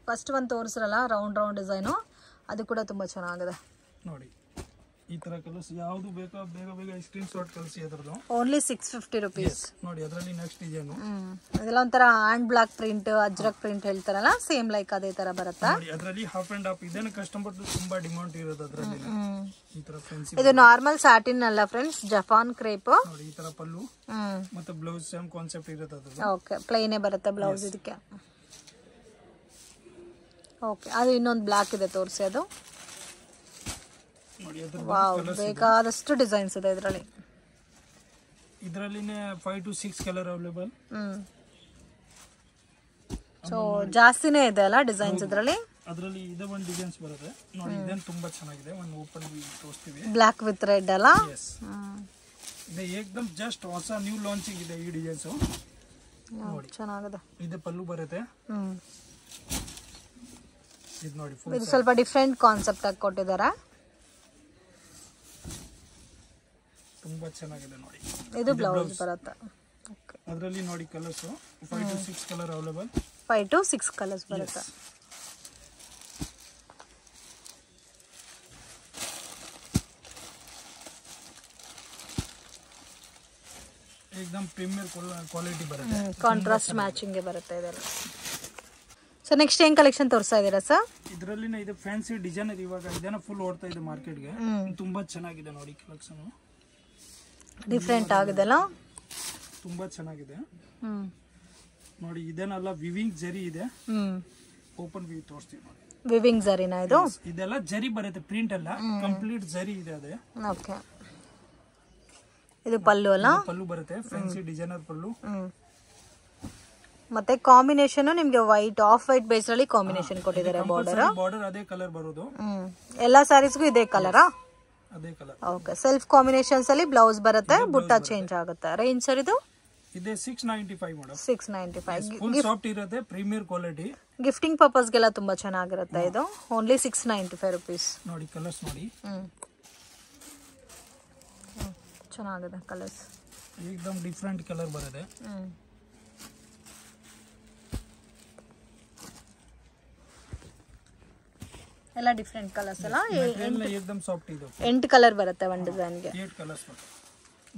First ಒಂದು ತೋರಿಸ್ರಲ್ಲ ರೌಂಡ್ ಡಿಸೈನು, ಅದು ಕೂಡ ತುಂಬಾ ಚೆನ್ನಾಗಿದೆ ನೋಡಿ. ಈ ತರ ಕಲರ್ಸ್ ಯಾವುದು ಬೇಕೋ ಬೇಗ ಸ್ಕ್ರೀನ್ ಶಾಟ್ ಕಳಿಸಿ ಅದರದ್ದು. ಓನ್ಲಿ 650 ರೂಪೀಸ್ ನೋಡಿ. ಅದರಲ್ಲಿ ನೆಕ್ಸ್ಟ್ ಡಿಸೈನ್ ಇದೆಲ್ಲ ಒಂಥರ hand block print, Ajrak print ಹೇಳ್ತಾರಲ್ಲ, ಸೇಮ್ ಲೈಕ್ ಅದೇ ತರ ಬರುತ್ತೆ ನೋಡಿ. ಅದರಲ್ಲಿ ಹಾಫ್ ಅಂಡ್ ಹಾಫ್ ಇದನ್ನ ಕಸ್ಟಮರ್ ತುಂಬಾ ಡಿಮಾಂಡ್ ಇರೋದು ಅದರಲ್ಲಿ. ಈ ತರ ಫ್ಯಾನ್ಸಿ, ಇದು ನಾರ್ಮಲ್ ಸ್ಯಾಟಿನ್ ಅಲ್ಲ ಫ್ರೆಂಡ್ಸ್, ಜಪಾನ್ ಕ್ರೇಪ್ ನೋಡಿ. ಈ ತರ ಪಲ್ಲು ಮತ್ತೆ ಬ್ಲೌಸ್ ಸೇಮ್ ಕಾನ್ಸೆಪ್ಟ್ ಇರುತ್ತೆ ಅದು. ಓಕೆ, ಪ್ಲೈನೇ ಬರುತ್ತೆ ಬ್ಲೌಸ್ ಇದಕ್ಕೆ. ಓಕೆ, ಅದು ಇನ್ನೊಂದು ಬ್ಲಾಕ್ ಇದೆ, ತೋರಿಸಿ ಅದು. ವಾವ್, ಬೇಕಾದಷ್ಟು ಡಿಸೈನ್ಸ್ ಇದೆ ಇದರಲ್ಲಿ. ಇದರಲ್ಲಿನೇ 5 to 6 ಕಲರ್ ಅವೈಲೇಬಲ್. ಸೊ ಜಾಸ್ತಿನೇ ಇದೆ ಅಲ್ಲ ಡಿಸೈನ್ಸ್ ಇದರಲ್ಲಿ. ಅದರಲ್ಲಿ ಇದೆ ಒಂದು ಡಿಸೈನ್ಸ್ ಬರುತ್ತೆ ನೋಡಿ, ಇದನ್ನ ತುಂಬಾ ಚೆನ್ನಾಗಿದೆ. ಒಂದು ಓಪನ್ ತೋರಿಸ್ತೀವಿ, ಬ್ಲಾಕ್ ವಿತ್ ರೆಡ್ ಅಲ್ಲ. ಇದೆ ಏಕದಮ್ ಜಸ್ಟ್ ಹೊಸ ನ್ಯೂ ಲಾಂಚಿಂಗ್ ಇದೆ ಈ ಡಿಸೈನ್ಸ್ ನೋಡಿ, ಚೆನ್ನಾಗಿದೆ. ಇದೆ ಪಲ್ಲು ಬರುತ್ತೆ. ಇದು ನೋಡಿ, ಇದು ಸ್ವಲ್ಪ ಡಿಫರೆಂಟ್ ಕಾನ್ಸೆಪ್ಟ್ ಆಗಿ ಕೊಟ್ಟಿದ್ದಾರೆ, ತುಂಬಾ ಚೆನ್ನಾಗಿದೆ ನೋಡಿ. ಇದು ಬ್ಲೌಸ್ ಬರುತ್ತೆ. ಅದರಲ್ಲಿ ನೋಡಿ colours 5 to 6 colour available. 5 to 6 colours ಬರುತ್ತೆ. एकदम ಪ್ರೀಮಿಯರ್ ಕ್ವಾಲಿಟಿ ಬರುತ್ತೆ, ಕಾಂಟ್ರಾಸ್ಟ್ ಮ್ಯಾಚಿಂಗ್ ಬರುತ್ತೆ ಇದೆಲ್ಲ. ಸೊ ನೆಕ್ಸ್ಟ್ ಏನ್ ಕಲೆಕ್ಷನ್ ತೋರಿಸ್ತಾ ಇದ್ದೀರಾ ಸರ್? ಇದರಲ್ಲಿನ ಇದು ಫ್ಯಾನ್ಸಿ ಡಿಸೈನರ್, ಇವಾಗ ಇದನ್ನ ಫುಲ್ ಓಡ್ತಾ ಇದೆ ಮಾರ್ಕೆಟ್ಗೆ. ತುಂಬಾ ಚೆನ್ನಾಗಿದೆ ನೋಡಿ ಕಲೆಕ್ಷನ್, ಡಿಫ್ರೆಂಟ್ ಆಗಿದೆಲ್ಲ, ತುಂಬಾ ಚೆನ್ನಾಗಿದೆ ನೋಡಿ. ಇದೇನಲ್ಲ ವಿವಿಂಗ್ ಜರಿ ಇದೆ, ಓಪನ್ ವ್ಯೂ ತೋರಿಸ್ತೀವಿ ನೋಡಿ. ವಿವಿಂಗ್ ಜರಿನಾ ಇದು? ಇದೆಲ್ಲ ಜರಿ ಬರುತ್ತೆ, ಪ್ರಿಂಟ್ ಅಲ್ಲ, ಕಂಪ್ಲೀಟ್ ಜರಿ ಇದೆ ಅದೇ. ಓಕೆ, ಇದು ಪಲ್ಲು ಅಲ್ಲ? ಪಲ್ಲು ಬರುತ್ತೆ, ಫ್ಯಾನ್ಸಿ ಡಿಸೈನರ್ ಪಲ್ಲು. ಮತ್ತೆ ಕಾಂಬಿನೇಷನ್ ನಿಮ್ಗೆ ವೈಟ್, ಆಫ್ ವೈಟ್ ಬೇಸ್ ಅಲ್ಲಿ ಕಾಂಬಿನೇಷನ್ ಕೊಟ್ಟಿದ್ದಾರೆ. ಬಾರ್ಡರ್ ಅದೇ ಕಲರ್ ಬರೋದು, ಎಲ್ಲಾ ಸ್ಯಾರೀಸ್ಗೂ ಇದೇ ಕಲರಾ? ಅದೇ ಕಲರ್. ಓಕೆ, ಸೆಲ್ಫ್ ಕಾಂಬಿನೇಷನ್ಸ್ ಅಲ್ಲಿ ಬ್ಲೌಸ್ ಬರುತ್ತೆ, ಬುಟ್ಟ ಚೇಂಜ್ ಆಗುತ್ತೆ. ರೇಂಜ್ ಸರ್ ಇದು? ಇದೆ 695 ಮೇಡಮ್. 695 ಫುಲ್ ಸಾಫ್ಟ್ ಇರುತ್ತೆ, ಪ್ರೀಮಿಯರ್ ಕ್ವಾಲಿಟಿ. ಗಿಫ್ಟಿಂಗ್ ಪರ್ಪಸ್ ಗೆಲ್ಲ ತುಂಬಾ ಚೆನ್ನಾಗಿರುತ್ತೆ ಇದು. Only 695 rupees. ನೋಡಿ ಕಲರ್ಸ್ ನೋಡಿ, ಚೆನ್ನಾಗಿದೆ ಕಲರ್ಸ್, ಏಕದಮ್ ಡಿಫರೆಂಟ್ ಕಲರ್ ಬರುತ್ತೆ. ಎಲ್ಲ ಡಿಫರೆಂಟ್ ಕಲರ್ಸ್ ಅಲ್ಲ? ಏಕದಮ್ ಸಾಫ್ಟ್ ಇದು. 8 ಕಲರ್ ಬರುತ್ತೆ ಒಂದು ಡಿಸೈನ್ ಗೆ. 8 ಕಲರ್ಸ್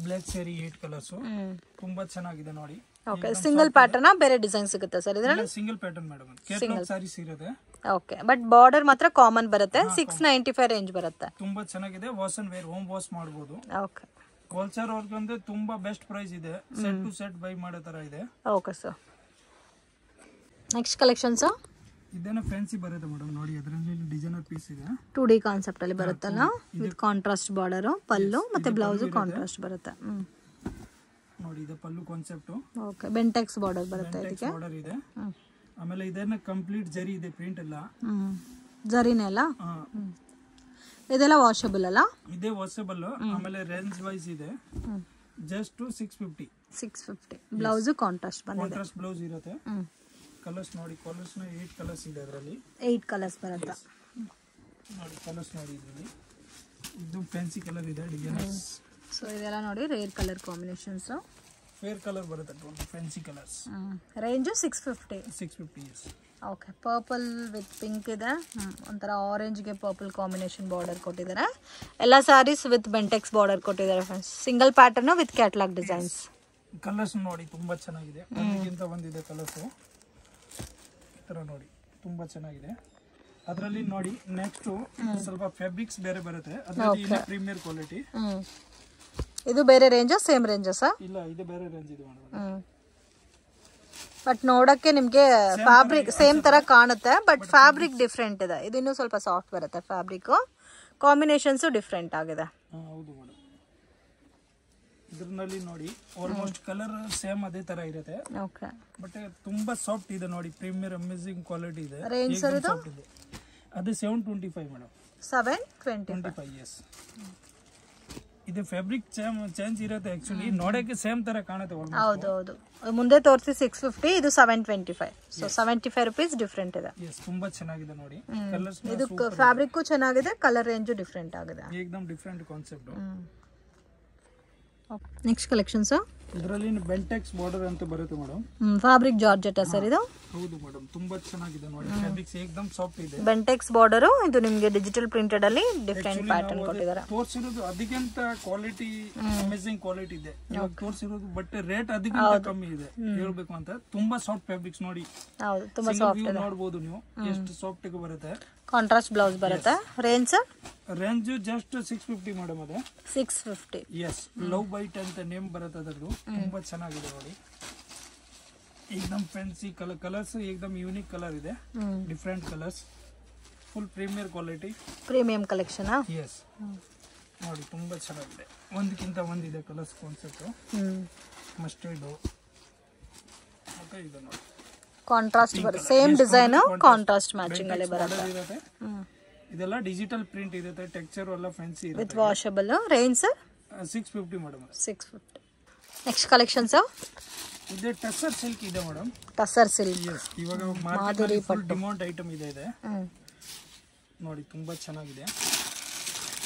ಬ್ಲಾಕ್ ಸೇರಿ 8 ಕಲರ್ಸ್, ತುಂಬಾ ಚೆನ್ನಾಗಿದೆ ನೋಡಿ. ಓಕೆ, ಸಿಂಗಲ್ ಪ್ಯಾಟರ್ನ್ ಬೇರೆ ಡಿಸೈನ್ ಸಿಗುತ್ತೆ ಸರ್ ಇದರಲ್ಲಿ? Single pattern madam, catalogue saris ಇರುತ್ತೆ. ಓಕೆ, ಬಟ್ ಬಾರ್ಡರ್ ಮಾತ್ರ ಕಾಮನ್ ಬರುತ್ತೆ. 695 ರೇಂಜ್ ಬರುತ್ತೆ. ತುಂಬಾ ಚೆನ್ನಾಗಿದೆ, wash and wear, home wash ಮಾಡಬಹುದು. ಓಕೆ, ಹೋಲ್ಸೇಲ್ ಅವ್ರಿಗೆ ತುಂಬಾ ಬೆಸ್ಟ್ ಪ್ರೈಸ್ ಇದೆ, ಸೆಟ್ ಟು ಸೆಟ್ ಬೈ ಮಾಡೋ ತರ ಇದೆ. Okay sir, next collection sir? ಇದೇನ ಫ್ಯಾನ್ಸಿ ಬರುತ್ತೆ ಮೇಡಮ್ ನೋಡಿ, ಅದರಲ್ಲಿ ಡಿಸೈನರ್ ಪೀಸ್ ಇದೆ. 2D ಕಾನ್ಸೆಪ್ಟ್ ಅಲ್ಲಿ ಬರುತ್ತಲ್ಲ, ವಿತ್ ಕಾಂಟ್ರಾಸ್ಟ್ ಬಾರ್ಡರ್, ಪಲ್ಲು ಮತ್ತೆ ಬ್ಲೌಸ್ ಕಾಂಟ್ರಾಸ್ಟ್ ಬರುತ್ತೆ. ನೋಡಿ ಇದು ಪಲ್ಲು ಕಾನ್ಸೆಪ್ಟ್. ಓಕೆ, ಬೆಂಟೆಕ್ಸ್ ಬಾರ್ಡರ್ ಬರುತ್ತೆ ಇದಕ್ಕೆ. ಬಾರ್ಡರ್ ಇದೆ, ಆಮೇಲೆ ಇದನ್ನ ಕಂಪ್ಲೀಟ್ ಜರಿ ಇದೆ, ಪ್ರಿಂಟ್ ಎಲ್ಲ ಜರಿನೇ ಅಲ್ಲ? ಇದೆಲ್ಲ ವಾಷಬಲ್ ಅಲ್ಲ? ಇದೆ ವಾಷಬಲ್. ಆಮೇಲೆ ರೇಂಜ್ ವೈಸ್ ಇದೆ, ಜಸ್ಟ್ 650. ಬ್ಲೌಸ್ ಕಾಂಟ್ರಾಸ್ಟ್ ಬಂದಿದೆ, ಕಾಂಟ್ರಾಸ್ಟ್ ಬ್ಲೌಸ್ ಇರುತ್ತೆ. ಕಲರ್ಸ್ ನೋಡಿ, ಕಲರ್ಸ್ 8 ಕಲರ್ಸ್ ಇದೆ ಅದರಲ್ಲಿ. 8 ಕಲರ್ಸ್ ಬರುತ್ತೆ ನೋಡಿ. ಕಲರ್ಸ್ ನೋಡಿ, ಇದರಲ್ಲಿ ಇದು ಫ್ಯಾನ್ಸಿ ಕಲರ್ ಇದೆ, ಡಿಸೈನರ್ಸ್. ಸೊ ಇದೆಲ್ಲ ನೋಡಿ rare colour combinations, fair colour ಬರುತ್ತೆ, fancy colours. Range 650. 650 yes. Okay, purple with pink ಇದೆ, ಒಂಥರ ಆರೆಂಜ್ಗೆ ಪರ್ಪಲ್ ಕಾಂಬಿನೇಷನ್ ಬಾರ್ಡರ್ ಕೊಟ್ಟಿದ್ದಾರೆ. ಎಲ್ಲ ಸ್ಯಾರೀಸ್ ವಿತ್ ಬೆಂಟೆಕ್ಸ್ ಬಾರ್ಡರ್ ಕೊಟ್ಟಿದ್ದಾರೆ friends. Single pattern with catalogue designs. Colours ನೋಡಿ ತುಂಬಾ ಚೆನ್ನಾಗಿದೆ, ಒಂದಕ್ಕಿಂತ ಒಂದಿದೆ ಕಲರ್ಸ್. ಈ ತರ ನೋಡಿ ತುಂಬಾ ಚೆನ್ನಾಗಿದೆ. ಅದರಲ್ಲಿ ನೋಡಿ ನೆಕ್ಸ್ಟ್ ಸ್ವಲ್ಪ ಫ್ಯಾಬ್ರಿಕ್ಸ್ ಬೇರೆ ಬರುತ್ತೆ, ಅದರಲ್ಲಿ ಪ್ರೀಮಿಯರ್ ಕ್ವಾಲಿಟಿ. ಇದು ಬೇರೆ ರೇಂಜ್, ಸೇಮ್ ರೇಂಜ್ ಸರ್? ಇಲ್ಲ, ಇದು ಬೇರೆ ರೇಂಜ್ ಇದೆ ಮೇಡಮ್. ಬಟ್ ನೋಡಕ್ಕೆ ನಿಮಗೆ ಫ್ಯಾಬ್ರಿಕ್ ಸೇಮ್ ತರ ಕಾಣುತ್ತೆ, ಬಟ್ ಫ್ಯಾಬ್ರಿಕ್ ಡಿಫ್ರೆಂಟ್ ಇದೆ. ಇದು ಇನ್ನೂ ಸ್ವಲ್ಪ ಸಾಫ್ಟ್ ಬರುತ್ತೆ ಫ್ಯಾಬ್ರಿಕ್, ಕಾಂಬಿನೇಷನ್ಸ್ ಡಿಫ್ರೆಂಟ್ ಆಗಿದೆ. ಹೌದು ಮೇಡಮ್. ಇದರಲ್ಲಿ ನೋಡಿ ಆಲ್ಮೋಸ್ಟ್ ಕಲರ್ ಸೇಮ್ ಅದೇ ತರ ಇರುತ್ತೆ. ಓಕೆ, ಬಟ್ ತುಂಬಾ ಸಾಫ್ಟ್ ಇದೆ ನೋಡಿ, ಪ್ರೀಮಿಯರ್ ಅಮೇಜಿಂಗ್ ಕ್ವಾಲಿಟಿ ಇದೆ. ರೇಂಜ್ ಸರ್ ಇದು? ಅದು 725 ಮೇಡಮ್. 725 ಎಸ್. ಇದು ಫ್ಯಾಬ್ರಿಕ್ ಚೇಂಜ್ ಇರುತ್ತೆ, ಆಕ್ಚುಲಿ ನೋಡಕ್ಕೆ ಸೇಮ್ ತರ ಕಾಣುತ್ತೆ. ಹೌದು ಹೌದು, ಮುಂದೆ ತೋರಿಸಿ 650, ಇದು 725. ಸೊ 75 rupees ಡಿಫ್ರೆಂಟ್ ಇದೆ. ಎಸ್, ತುಂಬಾ ಚೆನ್ನಾಗಿದೆ ನೋಡಿ. ಕಲರ್ಸ್ ಇದು ಫ್ಯಾಬ್ರಿಕ್ ಚೆನ್ನಾಗಿದೆ, ಕಲರ್ ರೇಂಜ್ ಡಿಫ್ರೆಂಟ್ ಆಗಿದೆ, ಏಕದಮ್ different concept. Next collection sir? ಇದರಲ್ಲಿ ಬೆಂಟೆಕ್ಸ್ ಬಾರ್ಡರ್ ಅಂತ ಬರುತ್ತೆ ಮೇಡಮ್. ಫ್ಯಾಬ್ರಿಕ್ ಜಾರ್ಜೆಟ್ ಸರ್ ಇದು? ಹೌದು ಮೇಡಮ್, ತುಂಬಾ ಚೆನ್ನಾಗಿದೆ ನೋಡಿ, ಫ್ಯಾಬ್ರಿಕ್ಸ್ ಏಕದಮ್ ಸಾಫ್ಟ್ ಇದೆ. ಬೆಂಟೆಕ್ಸ್ ಬಾರ್ಡರ್, ಇದು ನಿಮಗೆ ಡಿಜಿಟಲ್ ಪ್ರಿಂಟೆಡ್ ಅಲ್ಲಿ ಡಿಫರೆಂಟ್ ಪ್ಯಾಟರ್ನ್ ಕೊಟ್ಟಿದ್ದಾರೆ. ತೋರಿಸಿರೋದು ಅದಕ್ಕಿಂತ ಕ್ವಾಲಿಟಿ, ಅಮೇಜಿಂಗ್ ಕ್ವಾಲಿಟಿ ಇದೆ ಇವಾಗ ತೋರಿಸಿರೋದು, ಬಟ್ ರೇಟ್ ಅದಕ್ಕಿಂತ ಕಮ್ಮಿ ಇದೆ ಹೇಳ್ಬೇಕು ಅಂತ. ತುಂಬಾ ಸಾಫ್ಟ್ ಫ್ಯಾಬ್ರಿಕ್ಸ್ ನೋಡಿ. ಹೌದು, ತುಂಬಾ ಸಾಫ್ಟ್ ಇದೆ, ನೋಡಬಹುದು ನೀವು ಎಷ್ಟು ಸಾಫ್ಟ್ ಆಗಿ ಬರುತ್ತೆ. ಕಾಂಟ್ರಾಸ್ಟ್ ಬ್ಲೌಸ್ ಬರುತ್ತೆ. Range sir? Range just 650 madam. ಅದೇ 650. ಎಸ್, ಲವ್ ಬೈಟ್ ಅಂತ ನೇಮ್ ಬರುತ್ತೆ ಅದರದ್ದು. ತುಂಬಾ ಚೆನ್ನಾಗಿದೆ ನೋಡಿ, ಏಕದಮ್ ಫ್ಯಾನ್ಸಿ ಕಲರ್ಸ್, ಏಕದಮ್ ಯೂನಿಕ್ ಕಲರ್ ಇದೆ, different colours, full premier quality, premium collection. Yes ನೋಡಿ, ತುಂಬಾ ಚೆನ್ನಾಗಿದೆ, ಒಂದಕ್ಕಿಂತ ಒಂದಿದೆ ಕಲರ್ಸ್ ಕಾನ್ಸೆಪ್ಟ್. ಮಸ್ಟರ್ಡ್ ಮತ್ತೆ ಇದು ನೋಡಿ ಕಾಂಟ್ರಾಸ್ಟ್ ಬರುತ್ತೆ, ಸೇಮ್ ಡಿಸೈನ್ ಕಾಂಟ್ರಾಸ್ಟ್ ಮ್ಯಾಚಿಂಗ್ ಅಲ್ಲಿ ಬರುತ್ತೆ. ಇದೆಲ್ಲ ಡಿಜಿಟಲ್ ಪ್ರಿಂಟ್ ಇರುತ್ತೆ, ಟೆಕ್ಸ್ಚರ್ ಎಲ್ಲ ಫ್ಯಾನ್ಸಿ ಇರುತ್ತೆ, with washable. Range sir? 650 madam. 650. Next collection sir? ಇದು ಟಸರ್ ಸಿಲ್ಕ್ ಇದೆ ಮೇಡಮ್. ಟಸರ್ ಸಿಲ್ಕ್ ಇವಾಗ ಮಾರ್ಕೆಟ್ ಫುಲ್ ಡಿಮಾಂಡ್ ಐಟಮ್ ಇದೆ. ನೋಡಿ ತುಂಬಾ ಚೆನ್ನಾಗಿದೆ.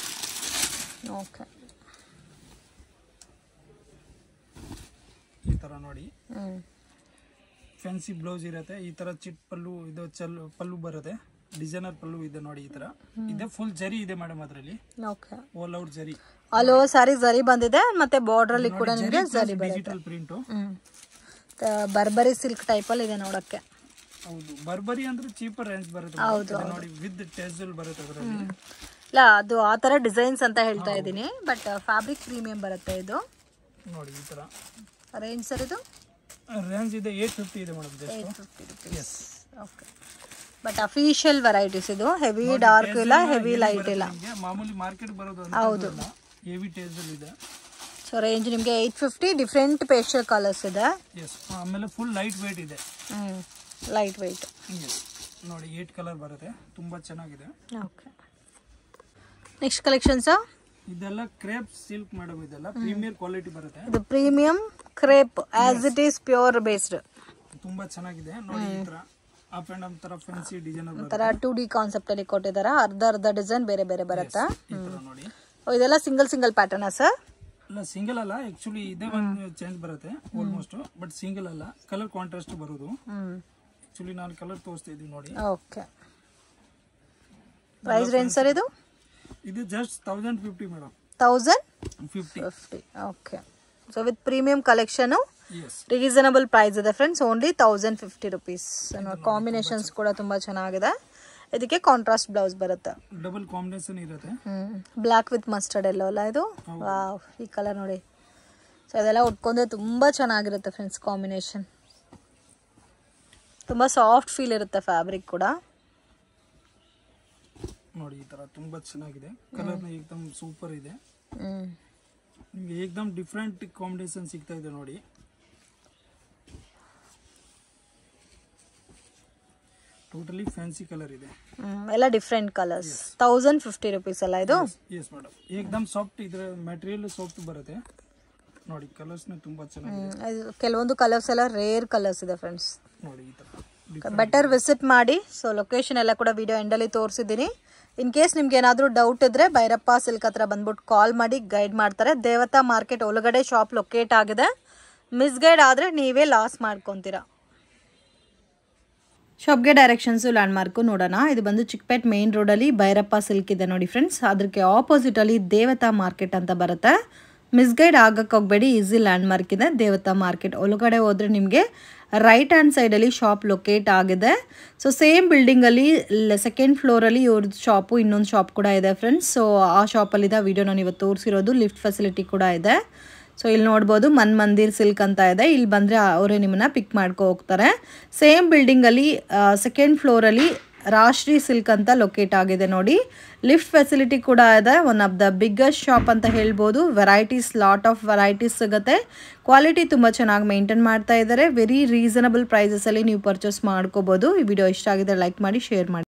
ಓಕೆ, ಈ ತರ ನೋಡಿ ಫ್ಯಾನ್ಸಿ ಬ್ಲೌಸ್ ಇರುತ್ತೆ, ಈ ತರ ಚಿಟ್ ಪಲ್ಲು, ಇದು ಪಲ್ಲು ಬರುತ್ತೆ, ಡಿಸೈನರ್ ಪಲ್ಲು ಇದೆ ನೋಡಿ. ಈ ತರ ಇದೆ, ಫುಲ್ ಜರಿ ಇದೆ ಮೇಡಮ್ ಅದರಲ್ಲಿ. ಓಕೆ, ಆಲ್ ಔಟ್ ಜರಿ, ಆಲ್ ಓವರ್ ಸಾರಿ ಜರಿ ಬಂದಿದೆ, ಮತ್ತೆ ಬಾರ್ಡರ್ ಅಲ್ಲಿ ಕೂಡ ನಿಮಗೆ ಜರಿ ಬರುತ್ತೆ. ಡಿಜಿಟಲ್ ಪ್ರಿಂಟ್, ಬರ್ಬರಿ ಸಿಲ್ಕ್ ಟೈಪ್ ಅಲ್ಲಿ ಇದೆ ನೋಡಕ್ಕೆ. ಹೌದು ಬರ್ಬರಿ ಅಂದ್ರೆ ಚೀಪರ್ ರೇಂಜ್ ಬರುತ್ತೆ ಹೌದು, ಇದು ನೋಡಿ ವಿತ್ ಟೆಸಲ್ ಬರುತ್ತೆ ಅದರಲ್ಲಿ. ಇಲ್ಲ ಅದು ಆ ಥರ ಡಿಸೈನ್ಸ್ ಅಂತ ಹೇಳ್ತಾ ಇದ್ದೀನಿ, ಬಟ್ ಫ್ಯಾಬ್ರಿಕ್ ಪ್ರೀಮಿಯಂ ಬರುತ್ತೆ ಇದು. ನೋಡಿ ಈ ತರ ರೇಂಜ್ ಸರ್ ಇದು ರೇಂಜ್ ಇದೆ 850 ಇದೆ madam. 850 rupees. Okay, but official varieties ಇದು. ಹೆವಿ ಡಾರ್ಕ್ ಇಲ್ಲ, ಹೆವಿ ಲೈಟ್ ಇಲ್ಲ. ಮಾಮೂಲಿ ಮಾರ್ಕೆಟ್ ಬರೋದು ಹೌದು, ಹೆವಿ ಟೆಸಲ್ ಇದೆ. ಸೊ ರೇಂಜ್ ನಿಮಗೆ 850. ಡಿಫ್ರೆಂಟ್ ಪೇಸ್ಟಲ್ ಕಲರ್ಸ್ ಇದೆ. ಎಸ್, ಆಮೇಲೆ ಫುಲ್ ಲೈಟ್ ವೇಟ್ ಇದೆ. Light weight. ನೋಡಿ 8 ಕಲರ್ ಬರುತ್ತೆ, ತುಂಬಾ ಚೆನ್ನಾಗಿದೆ. ಓಕೆ, ನೆಕ್ಸ್ಟ್ ಕಲೆಕ್ಷನ್ಸ್ ಇದೆಲ್ಲ ಕ್ರೇಪ್ ಸಿಲ್ಕ್ ಮೇಡಮ್. ಇದೆಲ್ಲ ಪ್ರೀಮಿಯರ್ ಕ್ವಾಲಿಟಿ ಬರುತ್ತೆ. ಇದು premium crepe as it is pure based. ತುಂಬಾ ಚೆನ್ನಾಗಿದೆ ನೋಡಿ. ಈ ತರ ಅಪ್ ಅಂಡ್ ಡೌನ್ ತರ ಫ್ಯಾನ್ಸಿ ಡಿಸೈನ್ ತರ 2D ಕಾನ್ಸೆಪ್ಟ್ ಅಲ್ಲಿ ಕೊಟ್ಟಿದ್ದಾರೆ. ಅರ್ಧ ಡಿಸೈನ್ ಬೇರೆ ಬೇರೆ ಬರುತ್ತೆ. ನೋಡಿ ಇದೆಲ್ಲ ಸಿಂಗಲ್ ಪ್ಯಾಟರ್ನ್ ಸರ್? ಇಲ್ಲ, ಸಿಂಗಲ್ ಅಲ್ಲ, ಆಕ್ಚುಲಿ ಇದೇ ಒಂದು ಚೇಂಜ್ ಬರುತ್ತೆ ಆಲ್ಮೋಸ್ಟ್, ಬಟ್ ಸಿಂಗಲ್ ಅಲ್ಲ, ಕಲರ್ ಕಾಂಟ್ರಾಸ್ಟ್ ಬರೋದು. ಆಕ್ಚುಲಿ ನಾನು ಕಲರ್ ತೋರಿಸ್ತಾ ಇದ್ದೀನಿ ನೋಡಿ. ಓಕೆ, ಪ್ರೈಸ್ ರೇಂಜ್ ಸರ್ ಇದು? ಇದು just 1050 madam. 1050. Okay, so with premium collection, reasonable price ಇದೆ ಫ್ರೆಂಡ್ಸ್. Only 1050 rupees. ಕಾಂಬಿನೇಷನ್ಸ್ ಕೂಡ ತುಂಬಾ ಚೆನ್ನಾಗಿದೆ. ಇದಕ್ಕೆ ಕಾಂಟ್ರಾಸ್ಟ್ ಬ್ಲೌಸ್ ಬರುತ್ತೆ, ಡಬಲ್ ಕಾಂಬಿನೇಷನ್ ಇರುತ್ತೆ. ಬ್ಲಾಕ್ ವಿತ್ ಮಸ್ಟರ್ಡ್ ಎಲ್ಲೋ ಅಲ್ಲ ಇದು? ವಾವ್, ಈ ಕಲರ್ ನೋಡಿ. ಸೊ ಇದೆಲ್ಲ ಉಟ್ಕೊಂಡ್ರೆ ತುಂಬಾ ಚೆನ್ನಾಗಿರುತ್ತೆ ಫ್ರೆಂಡ್ಸ್. ಕಾಂಬಿನೇಷನ್ ತುಂಬಾ ಸಾಫ್ಟ್ ಫೀಲ್ ಇರುತ್ತೆ. ಫ್ಯಾಬ್ರಿಕ್ ಕೂಡ ನೋಡಿ ಈ ತರ ತುಂಬಾ ಚೆನ್ನಾಗಿದೆ. ಕಲರ್ ಏಕದಮ್ ಸೂಪರ್ ಇದೆ. ನಿಮಗೆ ಏಕದಮ್ ಡಿಫ್ರೆಂಟ್ ಕಾಂಬಿನೇಷನ್ ಸಿಗ್ತಾ ಇದೆ ನೋಡಿ. ಟೋಟಲಿ ಫ್ಯಾನ್ಸಿ ಕಲರ್ ಇದೆ. ಎಲ್ಲ ಡಿಫ್ರೆಂಟ್ ಕಲರ್ಸ್. 1050 rupees ಅಲ್ಲ ಇದು? ಎಸ್ ಮೇಡಮ್, ಏಕದಮ್ ಸಾಫ್ಟ್. ಇದರ ಮೆಟೀರಿಯಲ್ ಸಾಫ್ಟ್ ಬರುತ್ತೆ ನೋಡಿ. ಕಲರ್ಸ್ ತುಂಬಾ ಚೆನ್ನಾಗಿದೆ. ಕೆಲವೊಂದು ಕಲರ್ಸ್ ಎಲ್ಲ ರೇರ್ ಕಲರ್ಸ್ ಇದೆ ಫ್ರೆಂಡ್ಸ್. ನೋಡಿ ಈ ತರ ಬೆಟರ್ ವಿಸಿಟ್ ಮಾಡಿ. ಸೊ ಲೊಕೇಶನ್ ಎಲ್ಲ ಕೂಡ ವಿಡಿಯೋ ಎಂಡಲ್ಲಿ ತೋರಿಸಿದ್ದೀನಿ. ಇನ್ ಕೇಸ್ ನಿಮ್ಗೆ ಏನಾದರೂ ಡೌಟ್ ಇದ್ರೆ ಭೈರಪ್ಪ ಸಿಲ್ಕ್ ಹತ್ರ ಬಂದ್ಬಿಟ್ಟು ಕಾಲ್ ಮಾಡಿ ಗೈಡ್ ಮಾಡ್ತಾರೆ. ದೇವತಾ ಮಾರ್ಕೆಟ್ ಒಳಗಡೆ ಶಾಪ್ ಲೊಕೇಟ್ ಆಗಿದೆ. ಮಿಸ್ಗೈಡ್ ಆದರೆ ನೀವೇ ಲಾಸ್ ಮಾಡ್ಕೊತೀರಾ. ಶಾಪ್ಗೆ ಡೈರೆಕ್ಷನ್ಸು ಲ್ಯಾಂಡ್ಮಾರ್ಕು ನೋಡೋಣ. ಇದು ಬಂದು ಚಿಕ್ಕಪೇಟ್ ಮೇನ್ ರೋಡಲ್ಲಿ ಭೈರಪ್ಪ ಸಿಲ್ಕ್ ಇದೆ ನೋಡಿ ಫ್ರೆಂಡ್ಸ್. ಅದಕ್ಕೆ ಆಪೋಸಿಟಲ್ಲಿ ದೇವತಾ ಮಾರ್ಕೆಟ್ ಅಂತ ಬರುತ್ತೆ. ಮಿಸ್ಗೈಡ್ ಆಗಕ್ಕೆ ಹೋಗಬೇಡಿ, ಈಸಿ ಲ್ಯಾಂಡ್ಮಾರ್ಕ್ ಇದೆ. ದೇವತಾ ಮಾರ್ಕೆಟ್ ಒಳಗಡೆ ಹೋದರೆ ನಿಮಗೆ ರೈಟ್ ಹ್ಯಾಂಡ್ ಸೈಡಲ್ಲಿ ಶಾಪ್ ಲೊಕೇಟ್ ಆಗಿದೆ. ಸೊ ಸೇಮ್ ಬಿಲ್ಡಿಂಗಲ್ಲಿ ಸೆಕೆಂಡ್ ಫ್ಲೋರಲ್ಲಿ ಇವ್ರದ್ದು ಶಾಪು, ಇನ್ನೊಂದು ಶಾಪ್ ಕೂಡ ಇದೆ ಫ್ರೆಂಡ್ಸ್. ಸೊ ಆ ಶಾಪಲ್ಲಿದ್ದ ವಿಡಿಯೋ ನಾನು ಇವತ್ತು ತೋರಿಸಿರೋದು. ಲಿಫ್ಟ್ ಫೆಸಿಲಿಟಿ ಕೂಡ ಇದೆ. ಸೊ ಇಲ್ಲಿ ನೋಡ್ಬೋದು ಮನ್ ಮಂದಿರ್ ಸಿಲ್ಕ್ ಅಂತ ಇದೆ. ಇಲ್ಲಿ ಬಂದರೆ ಅವರೇ ನಿಮ್ಮನ್ನ ಪಿಕ್ ಮಾಡ್ಕೊ ಹೋಗ್ತಾರೆ. ಸೇಮ್ ಬಿಲ್ಡಿಂಗಲ್ಲಿ ಸೆಕೆಂಡ್ ಫ್ಲೋರಲ್ಲಿ ರಾಶ್ರೀ ಸಿಲ್ಕ್ ಅಂತ ಲೊಕೇಟ್ ಆಗಿದೆ ನೋಡಿ. ಲಿಫ್ಟ್ ಫೆಸಿಲಿಟಿ ಕೂಡ ಇದೆ. One of the biggest shop ಅಂತ ಹೇಳ್ಬೋದು. ವೆರೈಟೀಸ್, ಲಾಟ್ ಆಫ್ ವೆರೈಟೀಸ್ ಸಿಗುತ್ತೆ. ಕ್ವಾಲಿಟಿ ತುಂಬ ಚೆನ್ನಾಗಿ ಮೇಂಟೈನ್ ಮಾಡ್ತಾ ಇದ್ದಾರೆ. ವೆರಿ ರೀಸನಬಲ್ ಪ್ರೈಸಸಲ್ಲಿ ನೀವು ಪರ್ಚೇಸ್ ಮಾಡ್ಕೋಬೋದು. ಈ ವಿಡಿಯೋ ಇಷ್ಟ ಆಗಿದೆ ಲೈಕ್ ಮಾಡಿ, ಶೇರ್ ಮಾಡಿ.